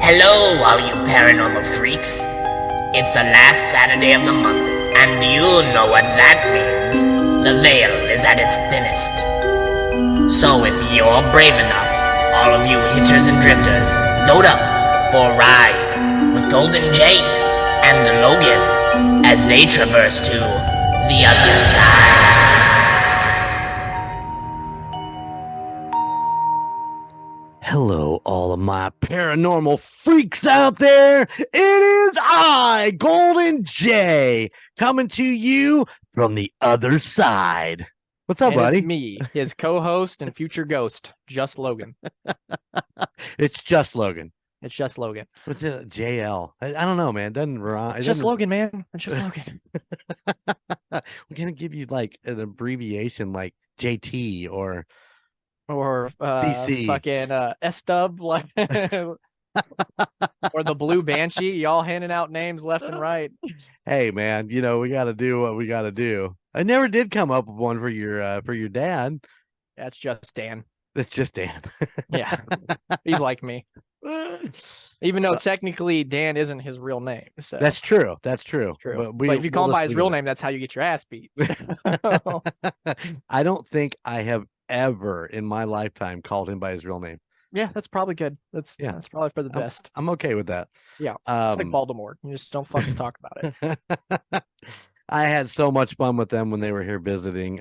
Hello, all you paranormal freaks. It's the last Saturday of the month, and you know what that means. The veil is at its thinnest. So if you're brave enough, all of you hitchers and drifters, load up for a ride with Golden J and Logan as they traverse to the other side. Hello, all of my paranormal freaks out there. It is I, Golden J, coming to you from the other side. What's up, And buddy? it's me, his co-host and future ghost, just Logan. It's just Logan. It's just Logan. What's it? JL. I don't know, man. It doesn't rhyme. It's just Logan, man. It's just Logan. We're gonna give you like an abbreviation, like JT or CC. Fucking S-Dub, like, or the Blue Banshee. Y'all handing out names left and right. Hey, man, we got to do what we got to do. I never did come up with one for your dad. That's just Dan. It's just Dan. Yeah, he's like me. Even though technically Dan isn't his real name. So. That's true. That's true. But if you call him by his real name, that's how you get your ass beat. I don't think I have ever in my lifetime called him by his real name. Yeah, that's probably good. That's probably for the best. I'm okay with that. Yeah, it's like Baltimore. You just don't fucking talk about it. I had so much fun with them when they were here visiting.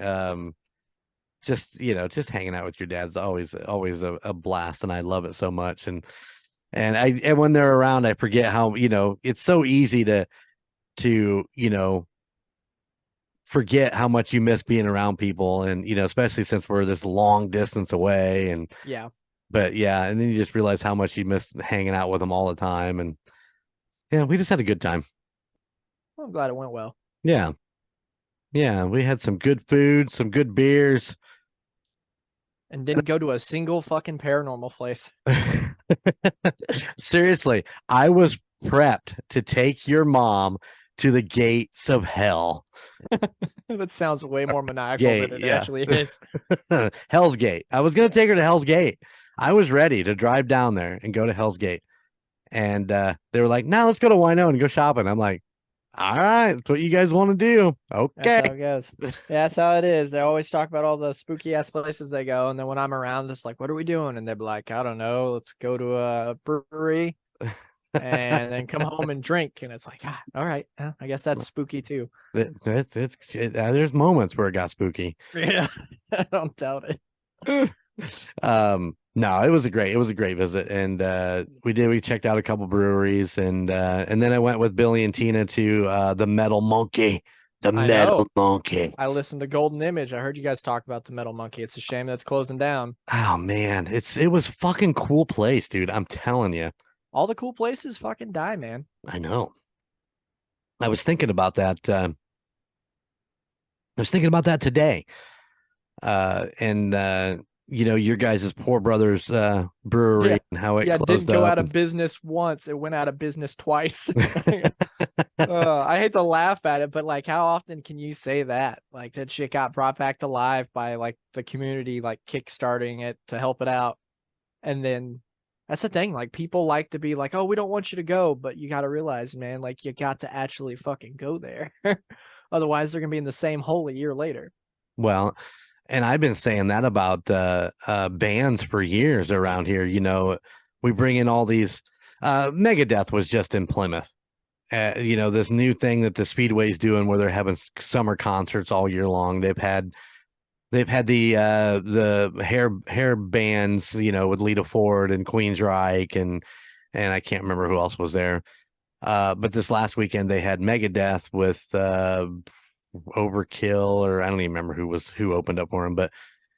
Just hanging out with your dad's always a blast, and I love it so much. And when they're around, I forget how it's so easy to forget how much you miss being around people, and especially since we're this long distance away. And and then you just realize how much you miss hanging out with them all the time. And we just had a good time. Well, I'm glad it went well. Yeah, we had some good food, some good beers, and didn't go to a single fucking paranormal place. Seriously, I was prepped to take your mom to the gates of hell. That sounds way more maniacal than it actually is. Hell's Gate. I was going to take her to Hell's Gate. I was ready to drive down there and go to Hell's Gate. And they were like, "No, let's go to Wino and go shopping." I'm like, "All right, that's what you guys want to do." Okay. That's how it goes. Yeah, that's how it is. They always talk about all the spooky ass places they go. And then when I'm around, it's like, "What are we doing?" And they're like, "I don't know. Let's go to a brewery and then come home and drink." And it's like, all right. I guess that's spooky too. There's moments where it got spooky. Yeah, I don't doubt it. No, it was a great visit. And we checked out a couple breweries, and then I went with Billy and Tina to the Metal Monkey. Monkey. I listened to Golden Image. I heard you guys talk about the Metal Monkey. It's a shame that's closing down. Oh man, it was fucking cool place, dude. I'm telling you. All the cool places fucking die, man. I know. I was thinking about that. Today. Your guys' Poor Brothers brewery and how it closed didn't go up. out of business once. It went out of business twice. I hate to laugh at it, but like, how often can you say that? Like, that shit got brought back to life by like the community, like kickstarting it to help it out. And then that's the thing. Like, people like to be like, "Oh, we don't want you to go," but you got to realize, man, like, you got to actually fucking go there. Otherwise, they're gonna be in the same hole a year later. Well, and I've been saying that about bands for years around here. We bring in all these. Megadeth was just in Plymouth. This new thing that the Speedway's doing, where they're having summer concerts all year long. They've had the hair bands, with Lita Ford and Queensryche and I can't remember who else was there. But this last weekend they had Megadeth with Overkill, or I don't even remember who opened up for him. But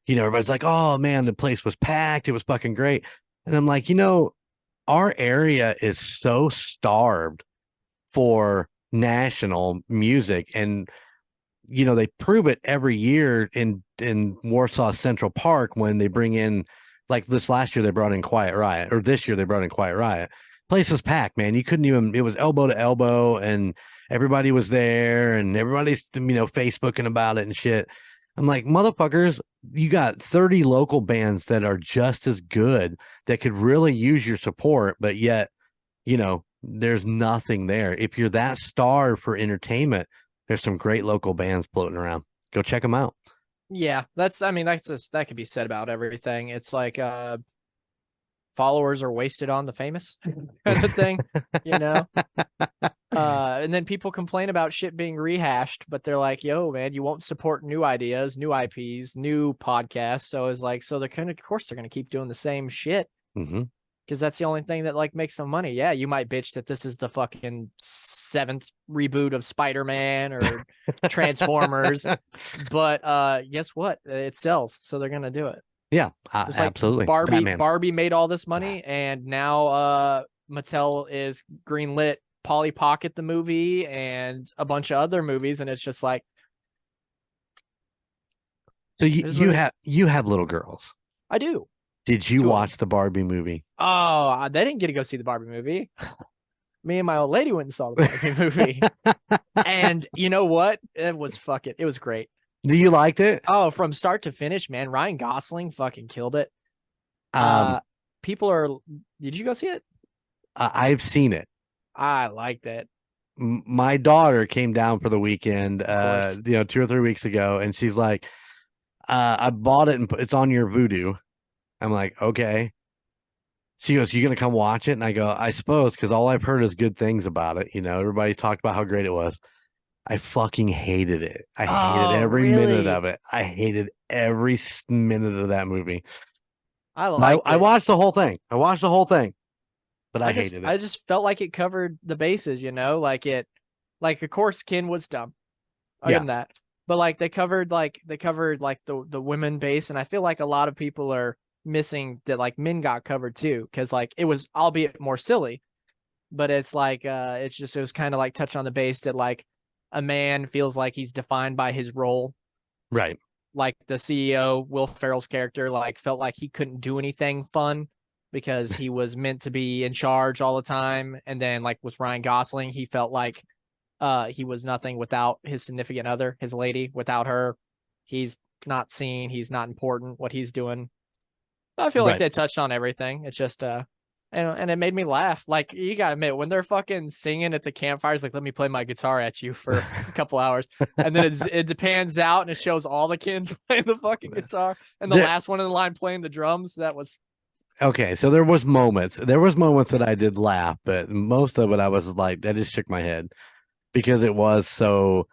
everybody's like, "Oh man, the place was packed. It was fucking great." And I'm like, our area is so starved for national music, and they prove it every year in Warsaw Central Park when they bring in, like this last year they brought in Quiet Riot, or this year they brought in Quiet Riot. Place was packed, man. You couldn't even, it was elbow to elbow, and everybody was there, and everybody's Facebooking about it and shit. I'm like, motherfuckers, you got 30 local bands that are just as good, that could really use your support, but yet there's nothing there. If you're that starved for entertainment, there's some great local bands floating around. Go check them out. Yeah, that's that could be said about everything. It's like followers are wasted on the famous kind of thing, you know? And then people complain about shit being rehashed, but they're like, yo, man, you won't support new ideas, new IPs, new podcasts. So it's like, so of course they're gonna keep doing the same shit. Mm-hmm. Because that's the only thing that like makes them money. Yeah, you might bitch that this is the fucking 7th reboot of Spider-Man or Transformers, but guess what? It sells, so they're gonna do it. Yeah, Just like absolutely. Barbie made all this money, and now Mattel is greenlit Polly Pocket the movie and a bunch of other movies, and it's just like, so you have little girls. I do. Did you watch the Barbie movie? Oh, they didn't get to go see the Barbie movie. Me and my old lady went and saw the Barbie movie. And you know what? It was great. Do you liked it? Oh, from start to finish, man. Ryan Gosling fucking killed it. Did you go see it? I've seen it. I liked it. My daughter came down for the weekend, 2 or 3 weeks ago, and she's like, I bought it and it's on your Vudu. I'm like, okay. She goes, you gonna come watch it? And I go, I suppose, because all I've heard is good things about it. Everybody talked about how great it was. I fucking hated it. I hated every minute of it. I hated every minute of that movie. I watched the whole thing. But I hated it. I just felt like it covered the bases, of course Ken was dumb. I give him that. But like they covered the women base, and I feel like a lot of people are missing that like men got covered too, because like it was, albeit more silly, but it's like it was kind of like touch on the base that like a man feels like he's defined by his role, right? Like the CEO Will Ferrell's character like felt like he couldn't do anything fun because he was meant to be in charge all the time, and then like with Ryan Gosling, he felt like he was nothing without his significant other, his lady. Without her, he's not seen, he's not important, what he's doing. I feel like they touched on everything. It's just and it made me laugh. Like, you gotta admit, when they're fucking singing at the campfires, like, let me play my guitar at you for a couple hours, and then it pans out and it shows all the kids playing the fucking guitar, and the last one in the line playing the drums. That was okay. So there was moments that I did laugh, but most of it I was like, I just shook my head because it was so.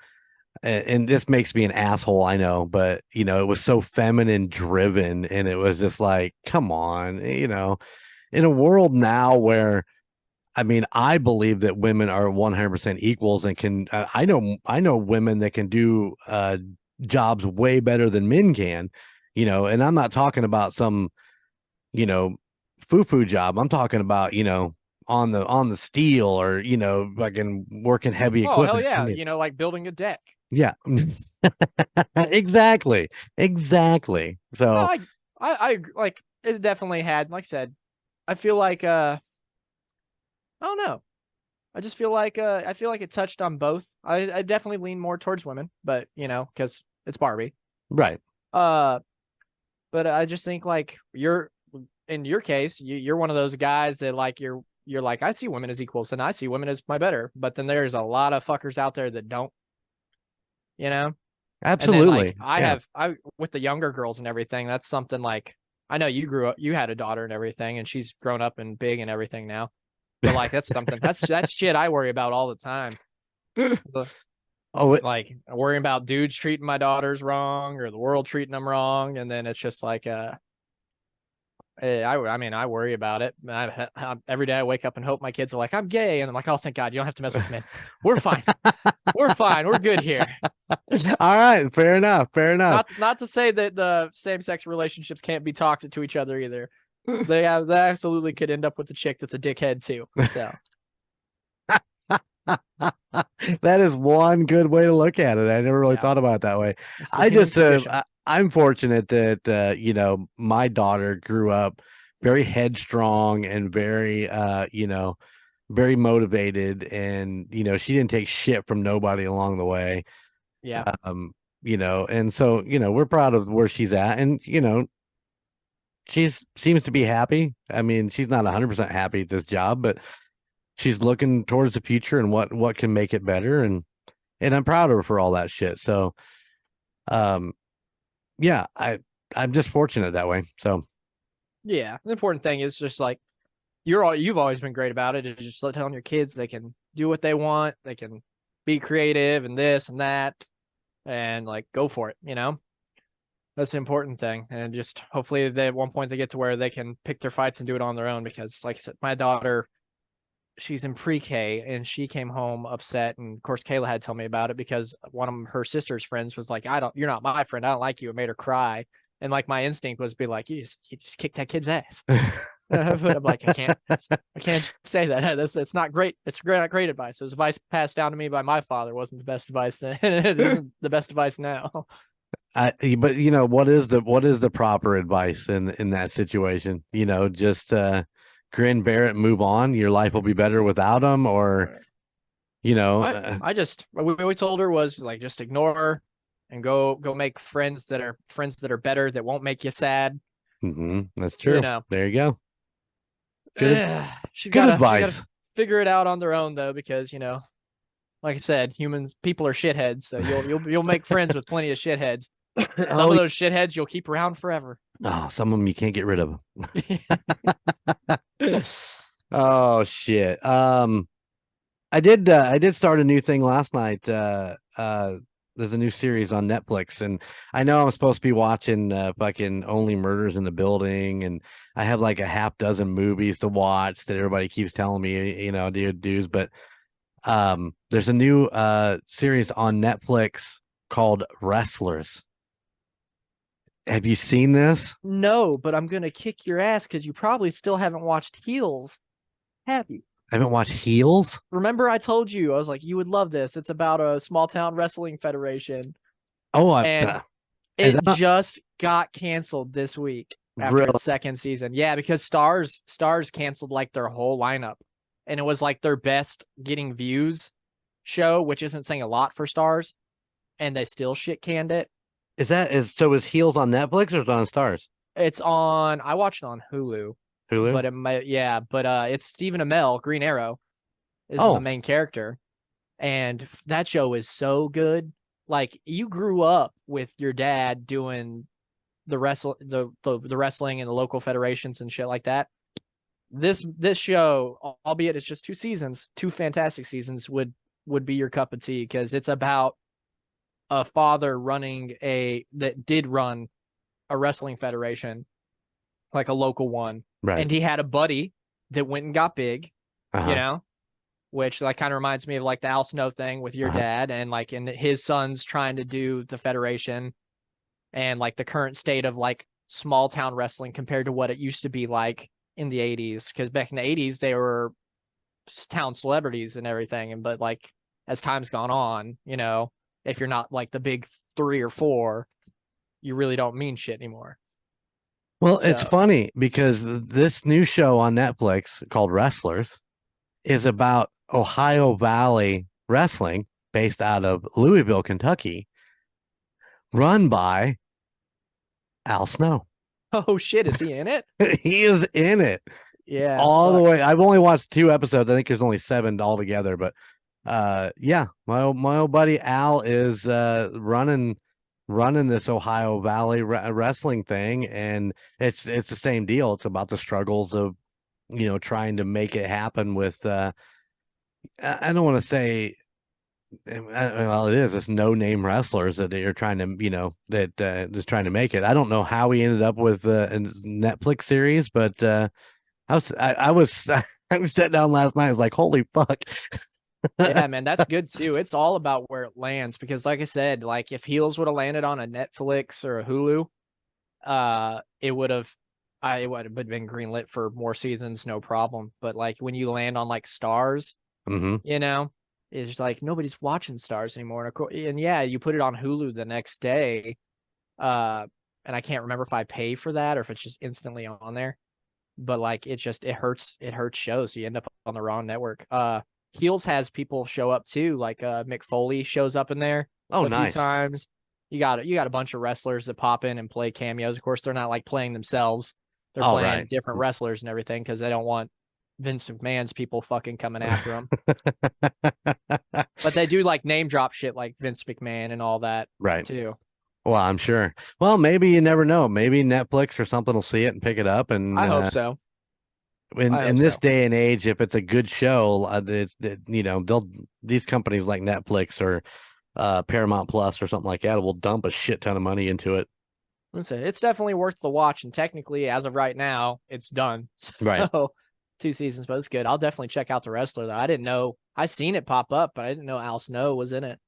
And this makes me an asshole, I know, but it was so feminine driven, and it was just like, come on, in a world now where, I mean, I believe that women are 100% equals and can. I know women that can do jobs way better than men can, and I'm not talking about some, foo-foo job. I'm talking about, on the steel or, fucking working heavy equipment. Oh, hell yeah. Like building a deck. Yeah, exactly. So no, I like it definitely had, like I said, I feel like I don't know. I just feel like it touched on both. I definitely lean more towards women, but because it's Barbie. Right. But I just think like in your case, you're one of those guys that like you're like, I see women as equals and I see women as my better, but then there's a lot of fuckers out there that don't. Absolutely. Then, I with the younger girls and everything, that's something like, I know you had a daughter and everything, and she's grown up and big and everything now, but like that's something that's shit I worry about all the time. Like worrying about dudes treating my daughters wrong or the world treating them wrong, and then it's just like I worry about it. Every day I wake up and hope my kids are like, I'm gay. And I'm like, oh, thank God, you don't have to mess with men. We're fine. We're fine. We're good here. All right. Fair enough. Not to say that the same-sex relationships can't be toxic to each other either. They absolutely could end up with a chick that's a dickhead too. So that is one good way to look at it. I never really thought about it that way. I just I'm fortunate that my daughter grew up very headstrong and very very motivated, and she didn't take shit from nobody along the way. Yeah. And so we're proud of where she's at, and she seems to be happy. I mean, she's not 100% happy at this job, but she's looking towards the future and what can make it better, and I'm proud of her for all that shit. So, yeah, I'm just fortunate that way. So, Yeah, the important thing is just like you've always been great about it. Is just telling your kids they can do what they want, they can be creative and this and that, and like go for it. That's the important thing. And just hopefully they at one point they get to where they can pick their fights and do it on their own. Because like I said, my daughter, she's in pre-K and she came home upset. And of course, Kayla had to tell me about it because one of her sister's friends was like, you're not my friend. I don't like you. It made her cry. And like my instinct was to be like, you just kicked that kid's ass. But I'm like, I can't say that. It's not great. It's not great advice. It was advice passed down to me by my father. It wasn't the best advice then. It isn't the best advice now. but what is the proper advice in that situation? Just grin, bear it, move on. Your life will be better without them, or we told her was like just ignore her and go make friends that are better, that won't make you sad. That's true. There you go. She's good gotta, advice. She gotta figure it out on their own though, because like I said, people are shitheads, so you'll make friends with plenty of shitheads. Some of those shitheads you'll keep around forever. Oh, some of them you can't get rid of. Oh shit. I did start a new thing last night. There's a new series on Netflix, and I know I'm supposed to be watching fucking Only Murders in the Building, and I have like a half dozen movies to watch that everybody keeps telling me, dudes. But there's a new series on Netflix called Wrestlers. Have you seen this? No, but I'm gonna kick your ass because you probably still haven't watched Heels, have you? I haven't watched Heels. Remember, I told you I was like, you would love this. It's about a small town wrestling federation. Oh, it just got canceled this week after its second season. Yeah, because Stars canceled like their whole lineup, and it was like their best getting views show, which isn't saying a lot for Stars, and they still shit canned it. Is Heels on Netflix or is it on Stars? It's on. I watched it on Hulu. But it might, it's Stephen Amell, Green Arrow, is the main character, and that show is so good. Like, you grew up with your dad doing the wrestling and the local federations and shit like that. This show, albeit it's just 2 seasons, 2 fantastic seasons, would be your cup of tea, because it's about a father that did run a wrestling federation, like a local one. Right. And he had a buddy that went and got big, which like kind of reminds me of like the Al Snow thing with your dad, and like in his son's trying to do the federation, and like the current state of like small town wrestling compared to what it used to be like in the 80s. Because back in the 80s, they were town celebrities and everything. But like as time's gone on, if you're not like the big 3 or 4, you really don't mean shit anymore. Well, it's funny because this new show on Netflix called Wrestlers is about Ohio Valley Wrestling, based out of Louisville, Kentucky, run by Al Snow. Oh shit, is he in it? He is in it. Yeah. All the way. I've only watched 2 episodes. I think there's only 7 altogether, but yeah, my old buddy Al is running this Ohio Valley wrestling thing, and it's the same deal. It's about the struggles of trying to make it happen with I don't want to say, well, it is. It's no-name wrestlers that you're trying to, that is trying to make it. I don't know how he ended up with a Netflix series, but I was sitting down last night. I was like, holy fuck. Yeah, man, that's good too. It's all about where it lands, because like I said, like if Heels would have landed on a Netflix or a Hulu, it would have been greenlit for more seasons, no problem. But like when you land on like Stars, it's just like nobody's watching Stars anymore. And yeah, you put it on Hulu the next day, and I can't remember if I pay for that or if it's just instantly on there. But like it hurts shows. So you end up on the wrong network. Heels has people show up too, like Mick Foley shows up in there a few times. You got a bunch of wrestlers that pop in and play cameos. Of course, they're not like playing themselves; they're playing different wrestlers and everything, because they don't want Vince McMahon's people fucking coming after him. But they do like name drop shit like Vince McMahon and all that Right. too. Well, I'm sure. Well, maybe you never know. Maybe Netflix or something will see it and pick it up. And I hope so. In this day and age, if it's a good show, these companies like Netflix or Paramount Plus or something like that will dump a shit ton of money into it. It's definitely worth the watch, and technically, as of right now, it's done. Right. So, 2 seasons, but it's good. I'll definitely check out The Wrestler, though. I didn't know. I seen it pop up, but I didn't know Al Snow was in it.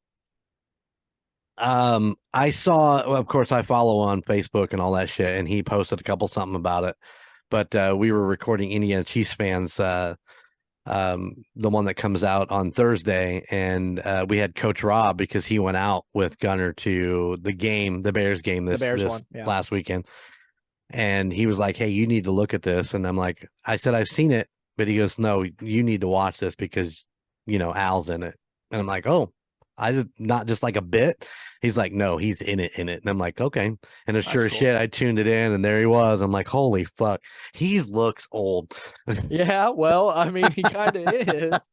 I saw, of course, I follow on Facebook and all that shit, and he posted a couple something about it. But we were recording Indiana Chiefs fans, the one that comes out on Thursday, and we had Coach Rob because he went out with Gunner to the Bears game this last weekend. And he was like, "Hey, you need to look at this." And I'm like, I said, "I've seen it," but he goes, "No, you need to watch this because, Al's in it." And I'm like, "Oh, I did not just like a bit." He's like, "No, he's in it." And I'm like, "Okay." And as sure as shit, I tuned it in and there he was. I'm like, "Holy fuck." He looks old. Yeah, well, I mean, he kind of is.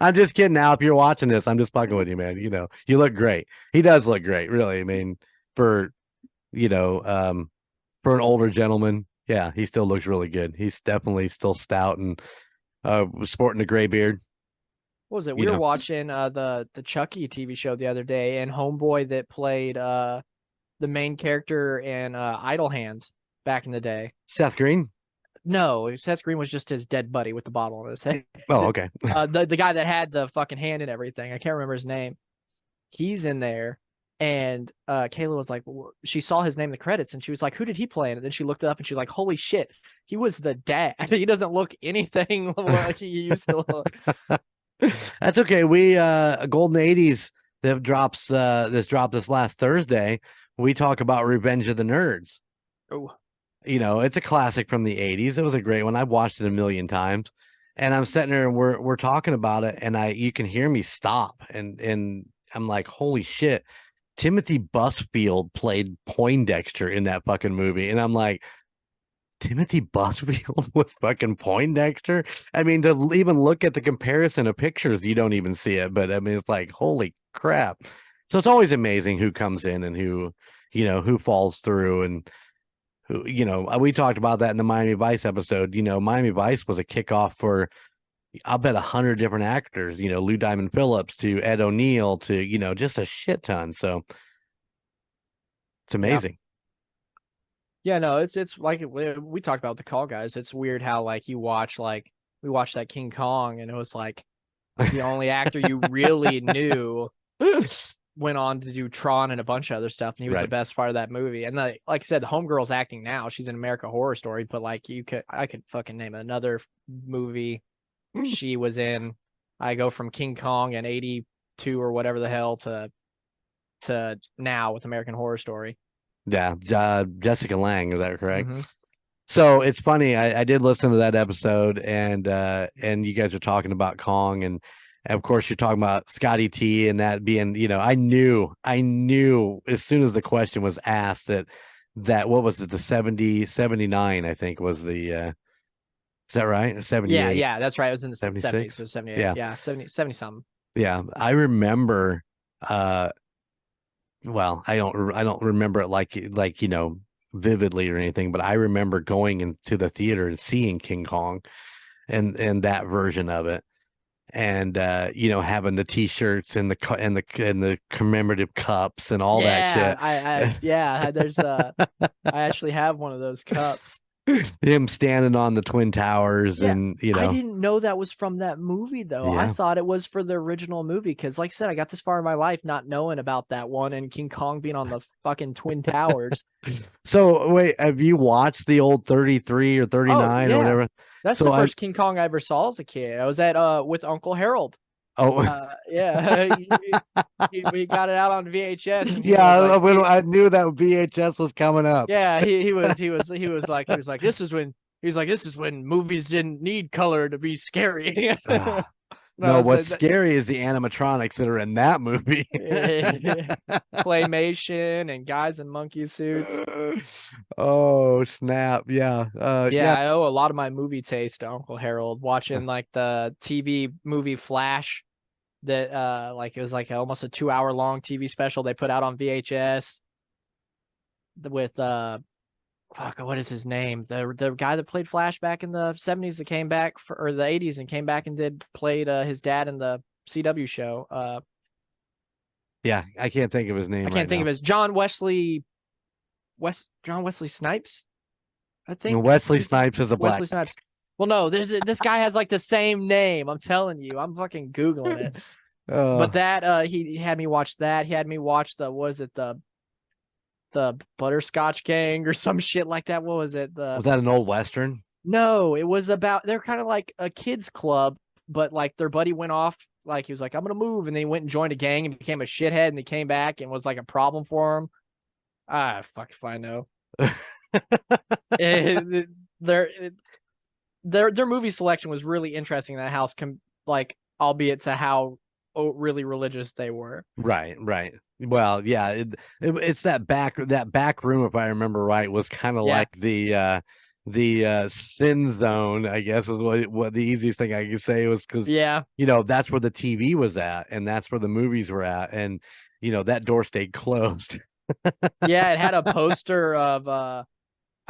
I'm just kidding. Now, if you're watching this, I'm just fucking with you, man. You look great. He does look great, really. I mean, for an older gentleman, yeah, he still looks really good. He's definitely still stout and sporting a gray beard. What was it? We were watching the Chucky TV show the other day, and homeboy that played the main character in Idle Hands back in the day. Seth Green? No, Seth Green was just his dead buddy with the bottle on his head. Oh, okay. The guy that had the fucking hand and everything. I can't remember his name. He's in there. And Kayla was like, she saw his name in the credits, and she was like, "Who did he play?" And then she looked it up, and she was like, "Holy shit, he was the dad." He doesn't look anything like he used to look. That's okay. We Golden 80s that dropped this last Thursday. We talk about Revenge of the Nerds. Oh, it's a classic from the 80s. It was a great one. I've watched it a million times, and I'm sitting there and we're talking about it, and you can hear me stop, and I'm like, holy shit. Timothy Busfield played Poindexter in that fucking movie. And I'm like, Timothy Busfield with fucking Poindexter? I mean, to even look at the comparison of pictures, you don't even see it. But I mean, it's like, holy crap. So it's always amazing who comes in and who falls through. And who, we talked about that in the Miami Vice episode. Miami Vice was a kickoff for, I'll bet 100 different actors, Lou Diamond Phillips to Ed O'Neill to, just a shit ton. So it's amazing. Yeah, no, it's like we talked about the Call guys. It's weird how we watched that King Kong, and it was like the only actor you really knew went on to do Tron and a bunch of other stuff, and he was the best part of that movie. And like I said, Homegirl's acting now. She's in American Horror Story, but I could fucking name another movie she was in. I go from King Kong in 82 or whatever the hell to now with American Horror Story. Yeah, Jessica Lange, is that correct? Mm-hmm. So it's funny. I did listen to that episode, and you guys are talking about Kong, and of course you're talking about Scotty T and that being, I knew as soon as the question was asked that what was it, the 79, I think was the is that right? 78. Yeah, that's right. It was in the 76? 70s. It was 78. Yeah. Yeah, 70 something. Yeah, I remember. Well, I don't remember it like vividly or anything, but I remember going into the theater and seeing King Kong, and that version of it, and having the T-shirts and the commemorative cups and all that shit. There's I actually have one of those cups. Him standing on the Twin Towers, and I didn't know that was from that movie though. Yeah. I thought it was for the original movie because, like I said, I got this far in my life not knowing about that one and King Kong being on the fucking Twin Towers. So wait, have you watched the old 33 or 39 or whatever? That's the first King Kong I ever saw as a kid. I was at with Uncle Harold. Oh, yeah, we got it out on VHS. And I knew that VHS was coming up. Yeah, he was like, this is when movies didn't need color to be scary. No, what's so scary is the animatronics that are in that movie. claymation and guys in monkey suits. Oh, snap. Yeah. Yeah, I owe a lot of my movie taste to Uncle Harold, watching like the TV movie Flash that like it was like almost a 2-hour long TV special they put out on VHS with fuck, what is his name? The guy that played Flash back in the 70s that came back or the 80s and came back and played his dad in the CW show. Yeah, I can't think of his name. I can't think now. of his John Wesley Snipes. I think Wesley Snipes is a black. Wesley Snipes. Well, no, this guy has like the same name. I'm telling you, I'm fucking googling it. But that he had me watch that. He had me watch the Butterscotch Gang or some shit like that. What was it? Was that an old Western? No, it was about they're kind of like a kids club, but like their buddy went off. Like he was like, I'm gonna move, and then he went and joined a gang and became a shithead, and he came back and was like a problem for him. Fuck if I know. Their movie selection was really interesting in that house, like albeit to how really religious they were. Right. Well, yeah, it's that back room, if I remember right, was kind of like the sin zone, I guess is what the easiest thing I could say was, because that's where the TV was at and that's where the movies were at, and that door stayed closed. Yeah, it had a poster of I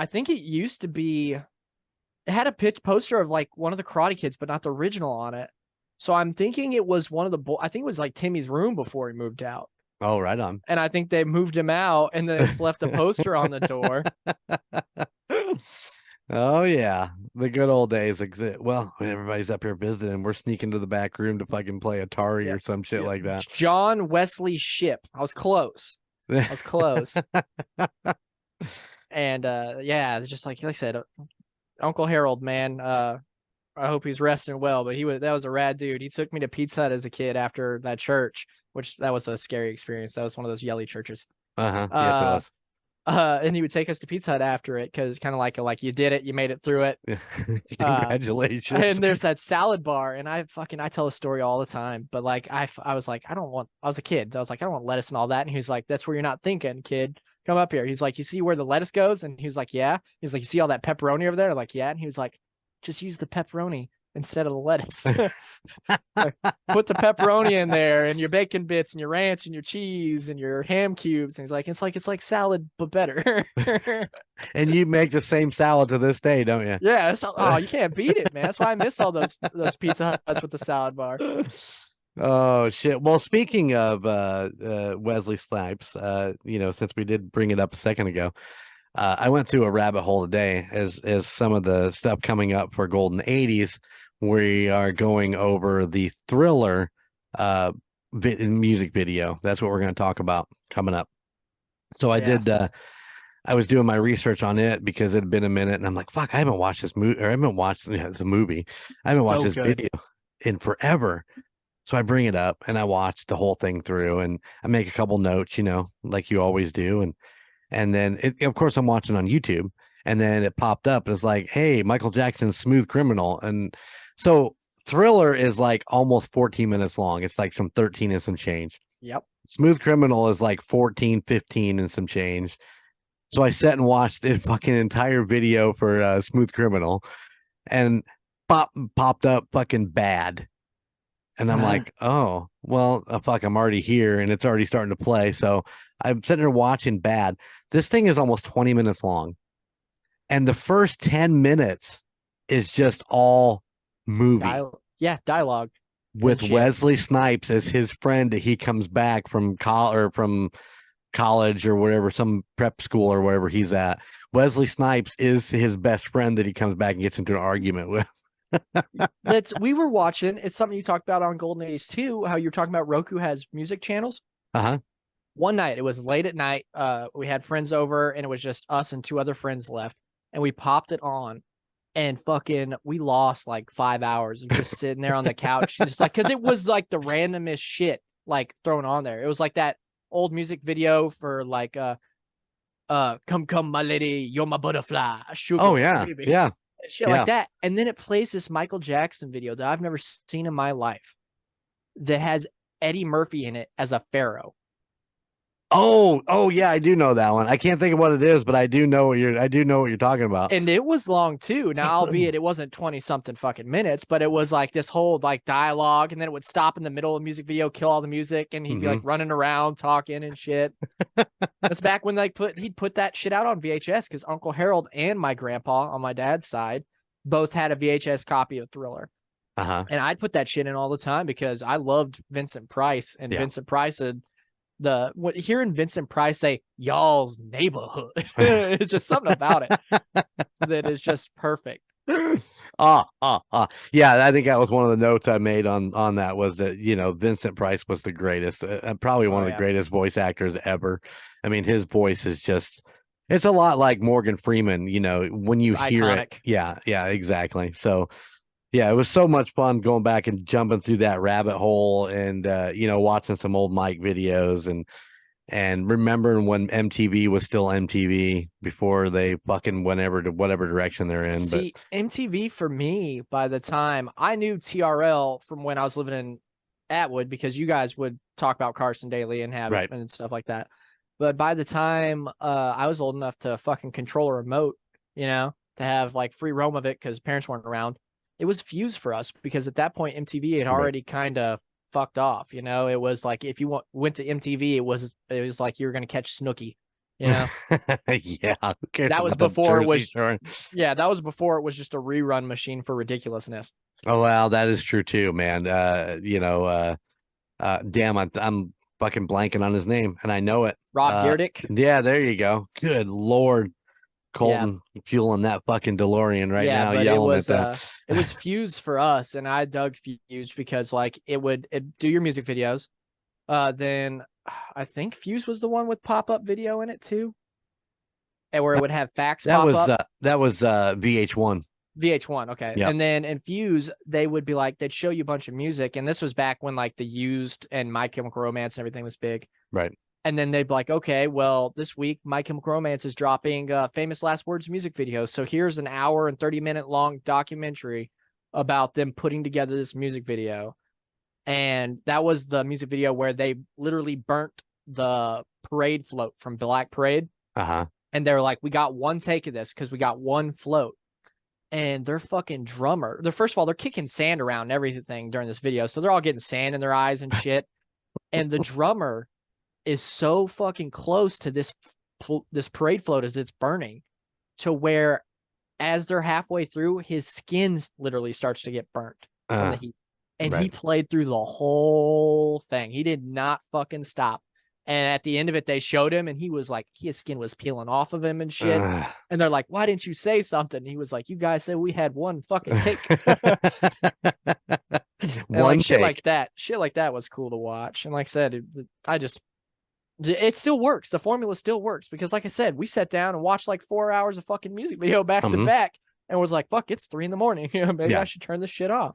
think it used to be, it had a poster of like one of the Karate Kids, but not the original on it. So I'm thinking it was one of the I think it was like Timmy's room before he moved out. Oh, right on. And I think they moved him out and then just left a poster on the door. Oh yeah, the good old days. Well, when everybody's up here visiting, we're sneaking to the back room to fucking play Atari or some shit like that. John Wesley Shipp. I was close. And just like I said, Uncle Harold, man, I hope he's resting well, but that was a rad dude. He took me to Pizza Hut as a kid after that church, which that was a scary experience. That was one of those yelly churches. Yes, it was. And he would take us to Pizza Hut after it, because kind of like you did it, you made it through it. Congratulations. And there's that salad bar, and I tell a story all the time, but like I was like, I was a kid. I was like, I don't want lettuce and all that. And he was like, that's where you're not thinking, kid. Come up here. He's like, you see where the lettuce goes? And he was like, yeah. He's like, you see all that pepperoni over there? I'm like, yeah. And he was like, just use the pepperoni instead of the lettuce. Put the pepperoni in there and your bacon bits and your ranch and your cheese and your ham cubes. And he's like, it's like salad, but better. And you make the same salad to this day, don't you? Yeah. You can't beat it, man. That's why I miss all those Pizza Huts with the salad bar. Oh shit. Well, speaking of Wesley Snipes, since we did bring it up a second ago, I went through a rabbit hole today as some of the stuff coming up for Golden 80s. We are going over the Thriller music video. That's what we're going to talk about coming up. So I was doing my research on it because it had been a minute, and I'm like, fuck, I haven't watched this movie, or I haven't watched the movie. I haven't watched this video in forever. So I bring it up and I watch the whole thing through, and I make a couple notes, like you always do. And then of course I'm watching on YouTube, and then it popped up and it's like, hey, Michael Jackson's Smooth Criminal. And so Thriller is like almost 14 minutes long. It's like some 13 and some change. Yep. Smooth Criminal is like 14, 15 and some change. So I sat and watched the fucking entire video for Smooth Criminal, and popped up fucking Bad. And I'm like, oh, well, fuck, I'm already here and it's already starting to play. So I'm sitting there watching Bad. This thing is almost 20 minutes long. And the first 10 minutes is just all movie. Dialogue. With Wesley Snipes as his friend that he comes back from college or whatever, some prep school or wherever he's at. Wesley Snipes is his best friend that he comes back and gets into an argument with. We were watching, it's something you talked about on Golden 80s too, how you're talking about Roku has music channels. One night, it was late at night, we had friends over and it was just us and 2 other friends left, and we popped it on, and fucking we lost like 5 hours of just sitting there on the couch, just like, because it was like the randomest shit like thrown on there. It was like that old music video for like come my lady, you're my butterfly, sugar, oh yeah baby. Yeah Shit like that. And then it plays this Michael Jackson video that I've never seen in my life. that has Eddie Murphy in it as a pharaoh. Oh yeah, I do know that one. I can't think of what it is, but I do know what you're talking about. And it was long too. Now, albeit it wasn't 20 something fucking minutes, but it was like this whole like dialogue, and then it would stop in the middle of the music video, kill all the music, and he'd be like running around talking and shit. That's back when he'd put that shit out on VHS, because Uncle Harold and my grandpa on my dad's side both had a VHS copy of Thriller. And I'd put that shit in all the time because I loved Vincent Price, and Vincent Price had hearing Vincent Price say y'all's neighborhood, it's just something about it that is just perfect. Yeah, I think that was one of the notes I made on that, was that, you know, Vincent Price was the greatest, probably one of the greatest voice actors ever. I mean, his voice is just, it's a lot like Morgan Freeman, you know, when you hear iconic. it. Yeah, exactly. So yeah, it was so much fun going back and jumping through that rabbit hole, and you know, watching some old Mike videos, and remembering when MTV was still MTV before they fucking went to whatever direction they're in. See, but MTV for me, by the time I knew TRL from when I was living in Atwood, because you guys would talk about Carson Daly and have it and stuff like that. But by the time I was old enough to fucking control a remote, you know, to have like free roam of it because parents weren't around, it was Fuse for us, because at that point MTV had already kind of fucked off. You know, it was like if you went to MTV, it was like you were gonna catch Snooki. You know, that was before it was. Yeah, that was before it was just a rerun machine for ridiculousness. Oh well, that is true too, man. You know, damn, I'm fucking blanking on his name, and I know it. Rob Dyrdek. Yeah, there you go. Good Lord. Colton fueling that fucking DeLorean right now, but yelling at that. It was Fuse for us, and I dug Fuse because like it do your music videos. Then I think Fuse was the one with pop-up video in it too, and where it would have facts that pop up. That was VH1. VH1, okay. Yep. And then in Fuse, they would be like, they'd show you a bunch of music, and this was back when like the Used and My Chemical Romance and everything was big. Right. And then they'd be like, okay, well, this week My Chemical Romance is dropping Famous Last Words music video. So here's an hour and 30-minute long documentary about them putting together this music video. And that was the music video where they literally burnt the parade float from Black Parade. And they were like, we got one take of this because we got one float. And their fucking drummer, first of all, they're kicking sand around and everything during this video. So they're all getting sand in their eyes and shit. And the drummer is so fucking close to this parade float as it's burning, to where as they're halfway through, his skin literally starts to get burnt from the heat. And he played through the whole thing. He did not fucking stop. And at the end of it, they showed him, and he was like, his skin was peeling off of him and shit. And they're like, why didn't you say something? And he was like, you guys said we had one fucking take. One shit like that. Shit like that was cool to watch. And like I said, it still works. The formula still works, because like I said, we sat down and watched like 4 hours of fucking music video back to back, and was like, fuck, it's 3 a.m. Maybe I should turn this shit off.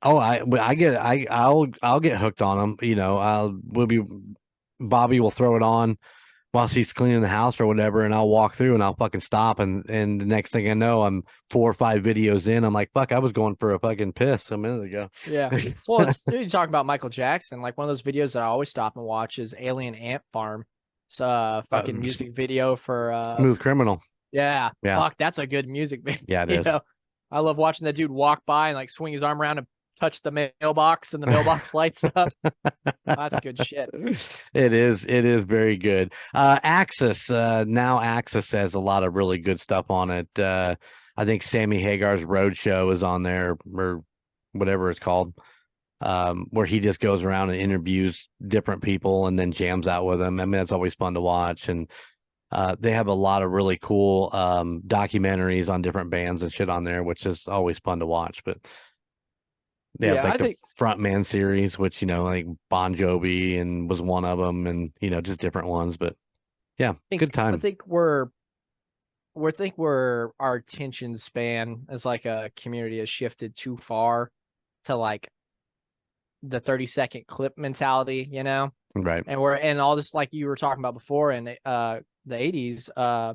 Oh, I'll get hooked on them. You know, Bobbi will throw it on while she's cleaning the house or whatever, and I'll walk through and I'll fucking stop, and the next thing I know, I'm 4 or 5 videos in. I'm like, fuck, I was going for a fucking piss a minute ago. Yeah. Well, you talk about Michael Jackson. Like, one of those videos that I always stop and watch is Alien Ant Farm. It's a fucking music video for Smooth Criminal. Yeah. Fuck, that's a good music video. Yeah, it is. Know? I love watching that dude walk by and like swing his arm around and touch the mailbox, and the mailbox lights up. That's good shit. It is very good. Axis, now Axis has a lot of really good stuff on it. I think Sammy Hagar's Roadshow is on there, or whatever it's called, where he just goes around and interviews different people and then jams out with them. I mean, it's always fun to watch. And they have a lot of really cool documentaries on different bands and shit on there, which is always fun to watch. But they have like the Frontman series, which, you know, like Bon Jovi and was one of them, and, you know, just different ones. But yeah, good time. I think our attention span as like a community has shifted too far to like the 30-second clip mentality, you know? Right. And all this, like you were talking about before in the 80s, I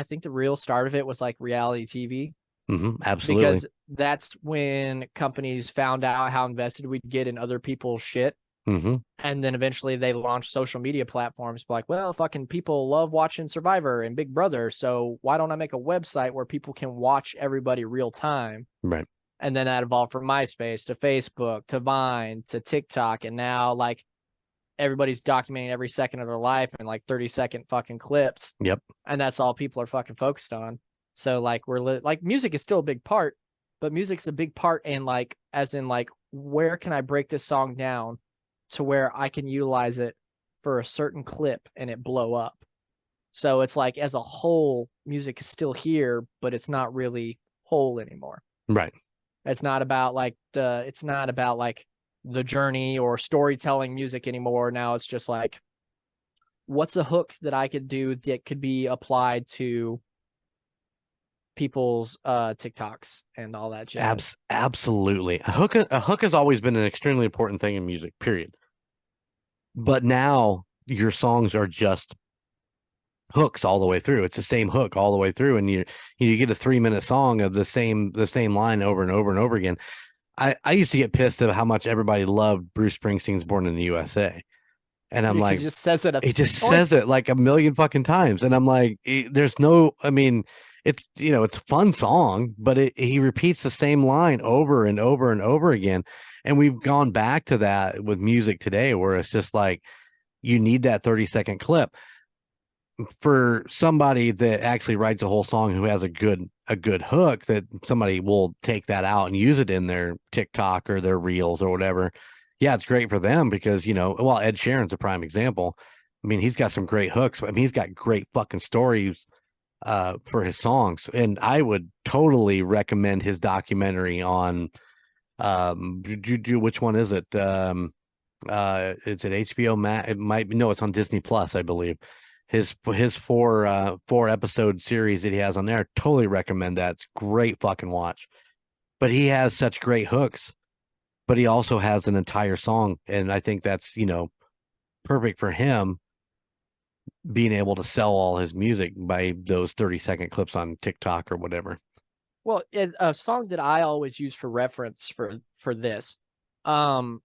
think the real start of it was like reality TV. Absolutely. because that's when companies found out how invested we'd get in other people's shit. And then eventually they launched social media platforms like, well, fucking people love watching Survivor and Big Brother, so why don't I make a website where people can watch everybody real time? Right. And then that evolved from MySpace to Facebook to Vine to TikTok, and now like everybody's documenting every second of their life in like 30-second fucking clips. Yep. And that's all people are fucking focused on. So like like music is still a big part, but music's a big part in like, as in like, where can I break this song down to where I can utilize it for a certain clip and it blow up. So it's like, as a whole, music is still here, but it's not really whole anymore. Right. It's not about like the journey or storytelling music anymore. Now it's just like, what's a hook that I could do that could be applied to people's TikToks and all that jazz. Absolutely. A hook has always been an extremely important thing in music, period. But now your songs are just hooks all the way through. It's the same hook all the way through, and you get a 3-minute song of the same line over and over and over again. I used to get pissed at how much everybody loved Bruce Springsteen's Born in the USA. And I'm like, he just says it. He just says it like a million fucking times. And I'm like, there's no, I mean, it's, it's a fun song, but he repeats the same line over and over and over again. And we've gone back to that with music today, where it's just like, you need that 30-second clip. For somebody that actually writes a whole song who has a good hook, that somebody will take that out and use it in their TikTok or their reels or whatever. Yeah, it's great for them because, well, Ed Sheeran's a prime example. I mean, he's got some great hooks. I mean, he's got great fucking stories for his songs. And I would totally recommend his documentary on which one is it? It's at HBO Max. It might be, no, it's on Disney Plus, I believe. His 4 episode series that he has on there. Totally recommend that. It's great fucking watch. But he has such great hooks, but he also has an entire song, and I think that's perfect for him, being able to sell all his music by those 30-second clips on TikTok or whatever. Well, a song that I always use for reference for this, have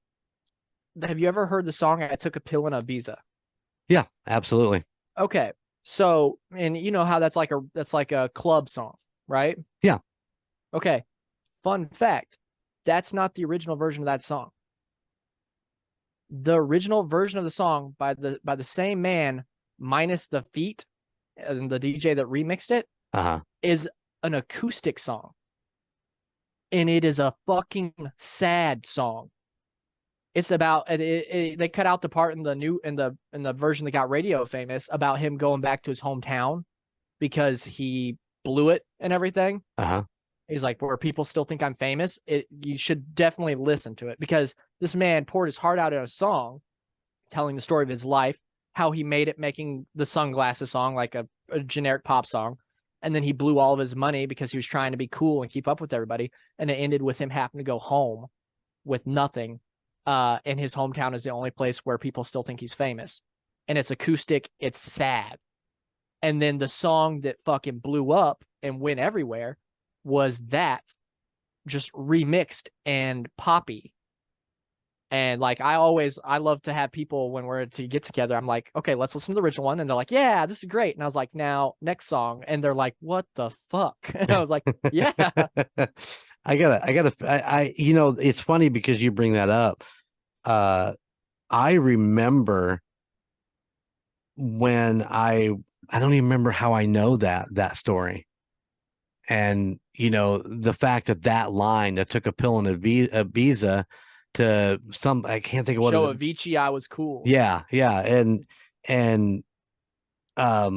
you ever heard the song "I Took a Pill in Ibiza"? Yeah, absolutely. Okay, so, and you know how that's like a club song, right? Yeah. Okay, fun fact, that's not the original version of that song. The original version of the song by the same man, minus the feat, and the DJ that remixed it, is an acoustic song, and it is a fucking sad song. It's about they cut out the part in the version that got radio famous about him going back to his hometown because he blew it and everything. He's like, where people still think I'm famous. You should definitely listen to it, because this man poured his heart out in a song, telling the story of his life, how he made it making the Sunglasses song, like a generic pop song. And then he blew all of his money because he was trying to be cool and keep up with everybody. And it ended with him having to go home with nothing. And his hometown is the only place where people still think he's famous. And it's acoustic. It's sad. And then the song that fucking blew up and went everywhere was that, just remixed and poppy. And like, I love to have people, when we're to get together, I'm like, okay, let's listen to the original one. And they're like, yeah, this is great. And I was like, now next song. And they're like, what the fuck? And I was like, yeah. It's funny because you bring that up. I remember when I don't even remember how I know that story. And, the fact that line that took a pill in Ibiza to some, I can't think of what. Show Avicii, I was cool. Yeah. Yeah. And I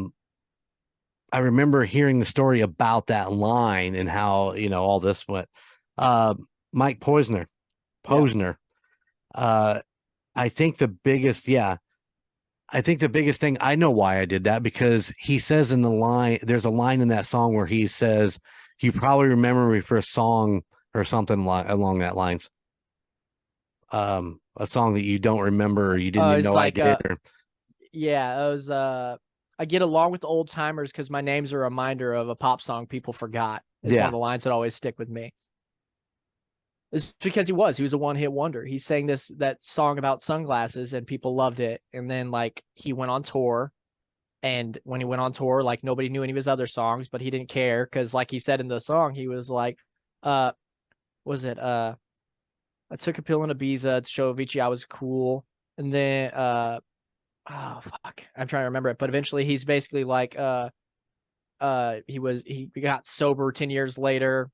remember hearing the story about that line and how, all this went. Mike Posner. Yeah. I think the biggest thing, I know why I did that, because he says in the line, there's a line in that song where he says, you probably remember me for a song or something along that lines. A song that you don't remember, or you didn't even know like I did. Yeah, it was I get along with the old timers because my name's a reminder of a pop song people forgot. Is one of the lines that always stick with me. It's because he was a one-hit wonder. He sang that song about sunglasses and people loved it. And then like he went on tour, and when he went on tour, like nobody knew any of his other songs, but he didn't care because like he said in the song, he was like, I took a pill in Ibiza to show Avicii I was cool. And then oh fuck, I'm trying to remember it, but eventually he's basically like he got sober 10 years later,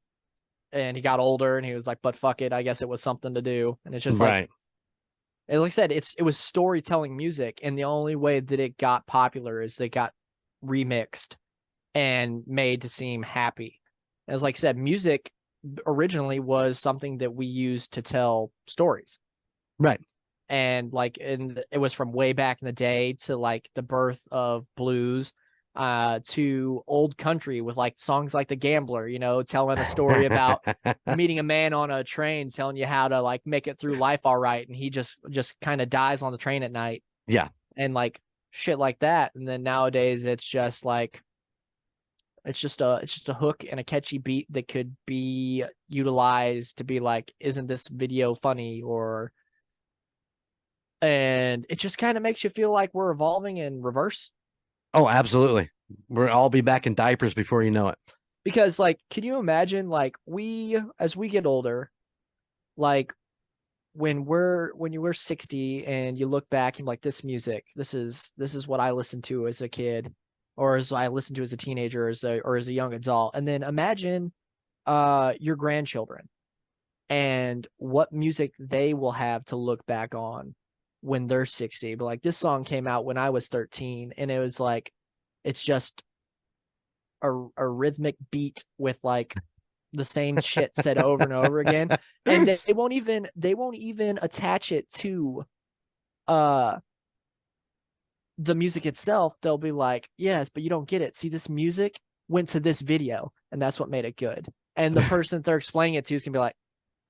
and he got older, and he was like, but fuck it, I guess it was something to do. And it's just like, and like I said, it was storytelling music, and the only way that it got popular is they got remixed and made to seem happy. As like I said, music originally was something that we used to tell stories, right? And like, and it was from way back in the day to like the birth of blues, to old country with like songs like The Gambler, you know, telling a story about meeting a man on a train, telling you how to like make it through life all right, and he just kind of dies on the train at night. Yeah. And like shit like that. And then nowadays it's just like it's just a hook and a catchy beat that could be utilized to be like, isn't this video funny? And it just kind of makes you feel like we're evolving in reverse. Oh, absolutely. We'll all be back in diapers before you know it. Because like, can you imagine like as we get older, like when you were 60 and you look back and like, this music, this is what I listened to as a kid, or as I listened to as a teenager, or as a young adult. And then imagine your grandchildren and what music they will have to look back on when they're 60. But like, this song came out when I was 13, and it was like, it's just a rhythmic beat with like the same shit said over and over again. And they won't even attach it to the music itself. They'll be like, yes, but you don't get it. See, this music went to this video, and that's what made it good. And the person that they're explaining it to is gonna be like,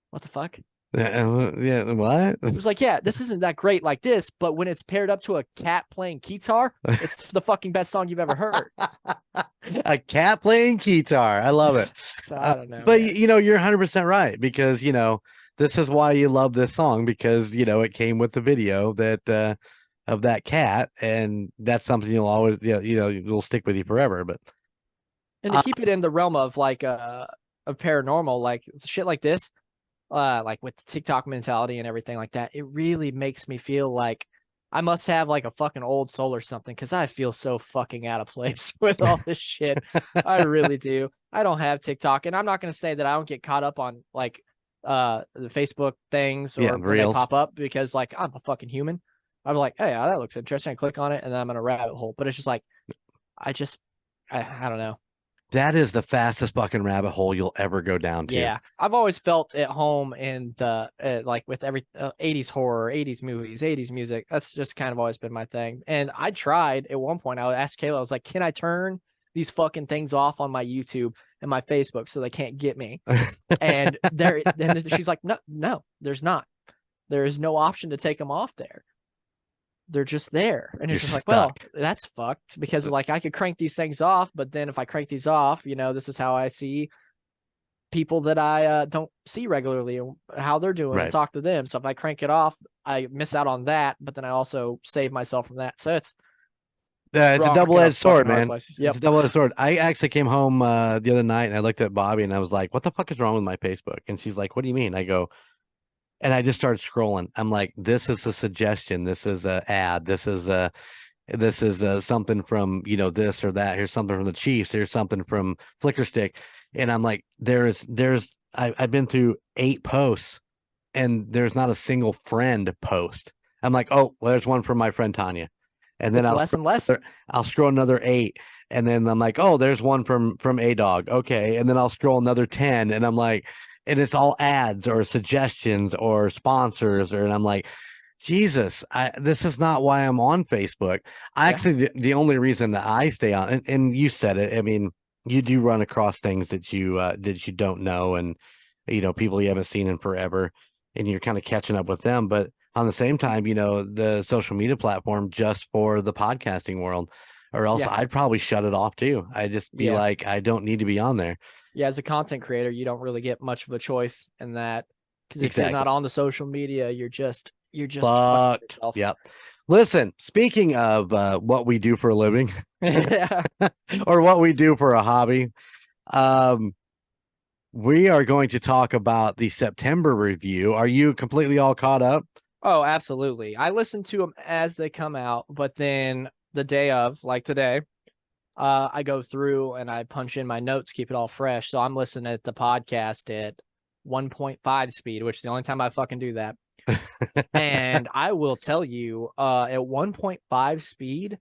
what the fuck? Yeah, what? It was like, yeah, this isn't that great like this, but when it's paired up to a cat playing guitar, it's the fucking best song you've ever heard. A cat playing guitar. I love it. So, I don't know. But you know, you're 100% right, because you know, this is why you love this song, because you know it came with the video that of that cat, and that's something you'll always, you'll stick with you forever. But and to keep it in the realm of like a paranormal, like shit like this, like with the TikTok mentality and everything like that, it really makes me feel like I must have like a fucking old soul or something, because I feel so fucking out of place with all this shit. I really do. I don't have TikTok, and I'm not going to say that I don't get caught up on like the Facebook things or when they pop up, because like I'm a fucking human. I'm like, hey, that looks interesting. I click on it, and then I'm in a rabbit hole. But it's just like, I don't know. that is the fastest fucking rabbit hole you'll ever go down to. Yeah, I've always felt at home in the like with every 80s horror, 80s movies, 80s music. That's just kind of always been my thing. And I tried at one point. I asked Kayla, I was like, can I turn these fucking things off on my YouTube and my Facebook so they can't get me? And she's like, no, there's not. There is no option to take them off there. They're just there. And it's just like, well, that's fucked, because like I could crank these things off, but then if I crank these off, this is how I see people that I don't see regularly, and how they're doing, and talk to them. So if I crank it off, I miss out on that, but then I also save myself from that. So it's a double-edged sword, man. Yep. It's a double-edged sword. I actually came home the other night, and I looked at Bobbi, and I was like, what the fuck is wrong with my Facebook? And she's like, what do you mean? I go, and I just started scrolling. I'm like, this is a suggestion. This is an ad. This is something from, this or that. Here's something from the Chiefs. Here's something from Flicker Stick. And I'm like, I've been through 8 posts, and there's not a single friend post. I'm like, oh, well, there's one from my friend Tanya. And then I'll scroll another 8. And then I'm like, oh, there's one from A-Dog. Okay. And then I'll scroll another 10. And I'm like, and it's all ads or suggestions or sponsors, and I'm like, Jesus, this is not why I'm on Facebook. Actually, the only reason that I stay on, and you said it, I mean, you do run across things that you don't know, and people you haven't seen in forever, and you're kind of catching up with them. But on the same time, the social media platform just for the podcasting world, or else I'd probably shut it off too. I'd just be like, I don't need to be on there. Yeah, as a content creator, you don't really get much of a choice in that, because if you're not on the social media, you're just fucking Fucked. yourself. Yep. Listen, speaking of what we do for a living, Yeah. or what we do for a hobby, we are going to talk about the September review. Are you completely all caught up? Oh, absolutely. I listen to them as they come out, but then the day of, like today, I go through and I punch in my notes, keep it all fresh. So I'm listening at the podcast at 1.5 speed, which is the only time I fucking do that. And I will tell you, at 1.5 speed,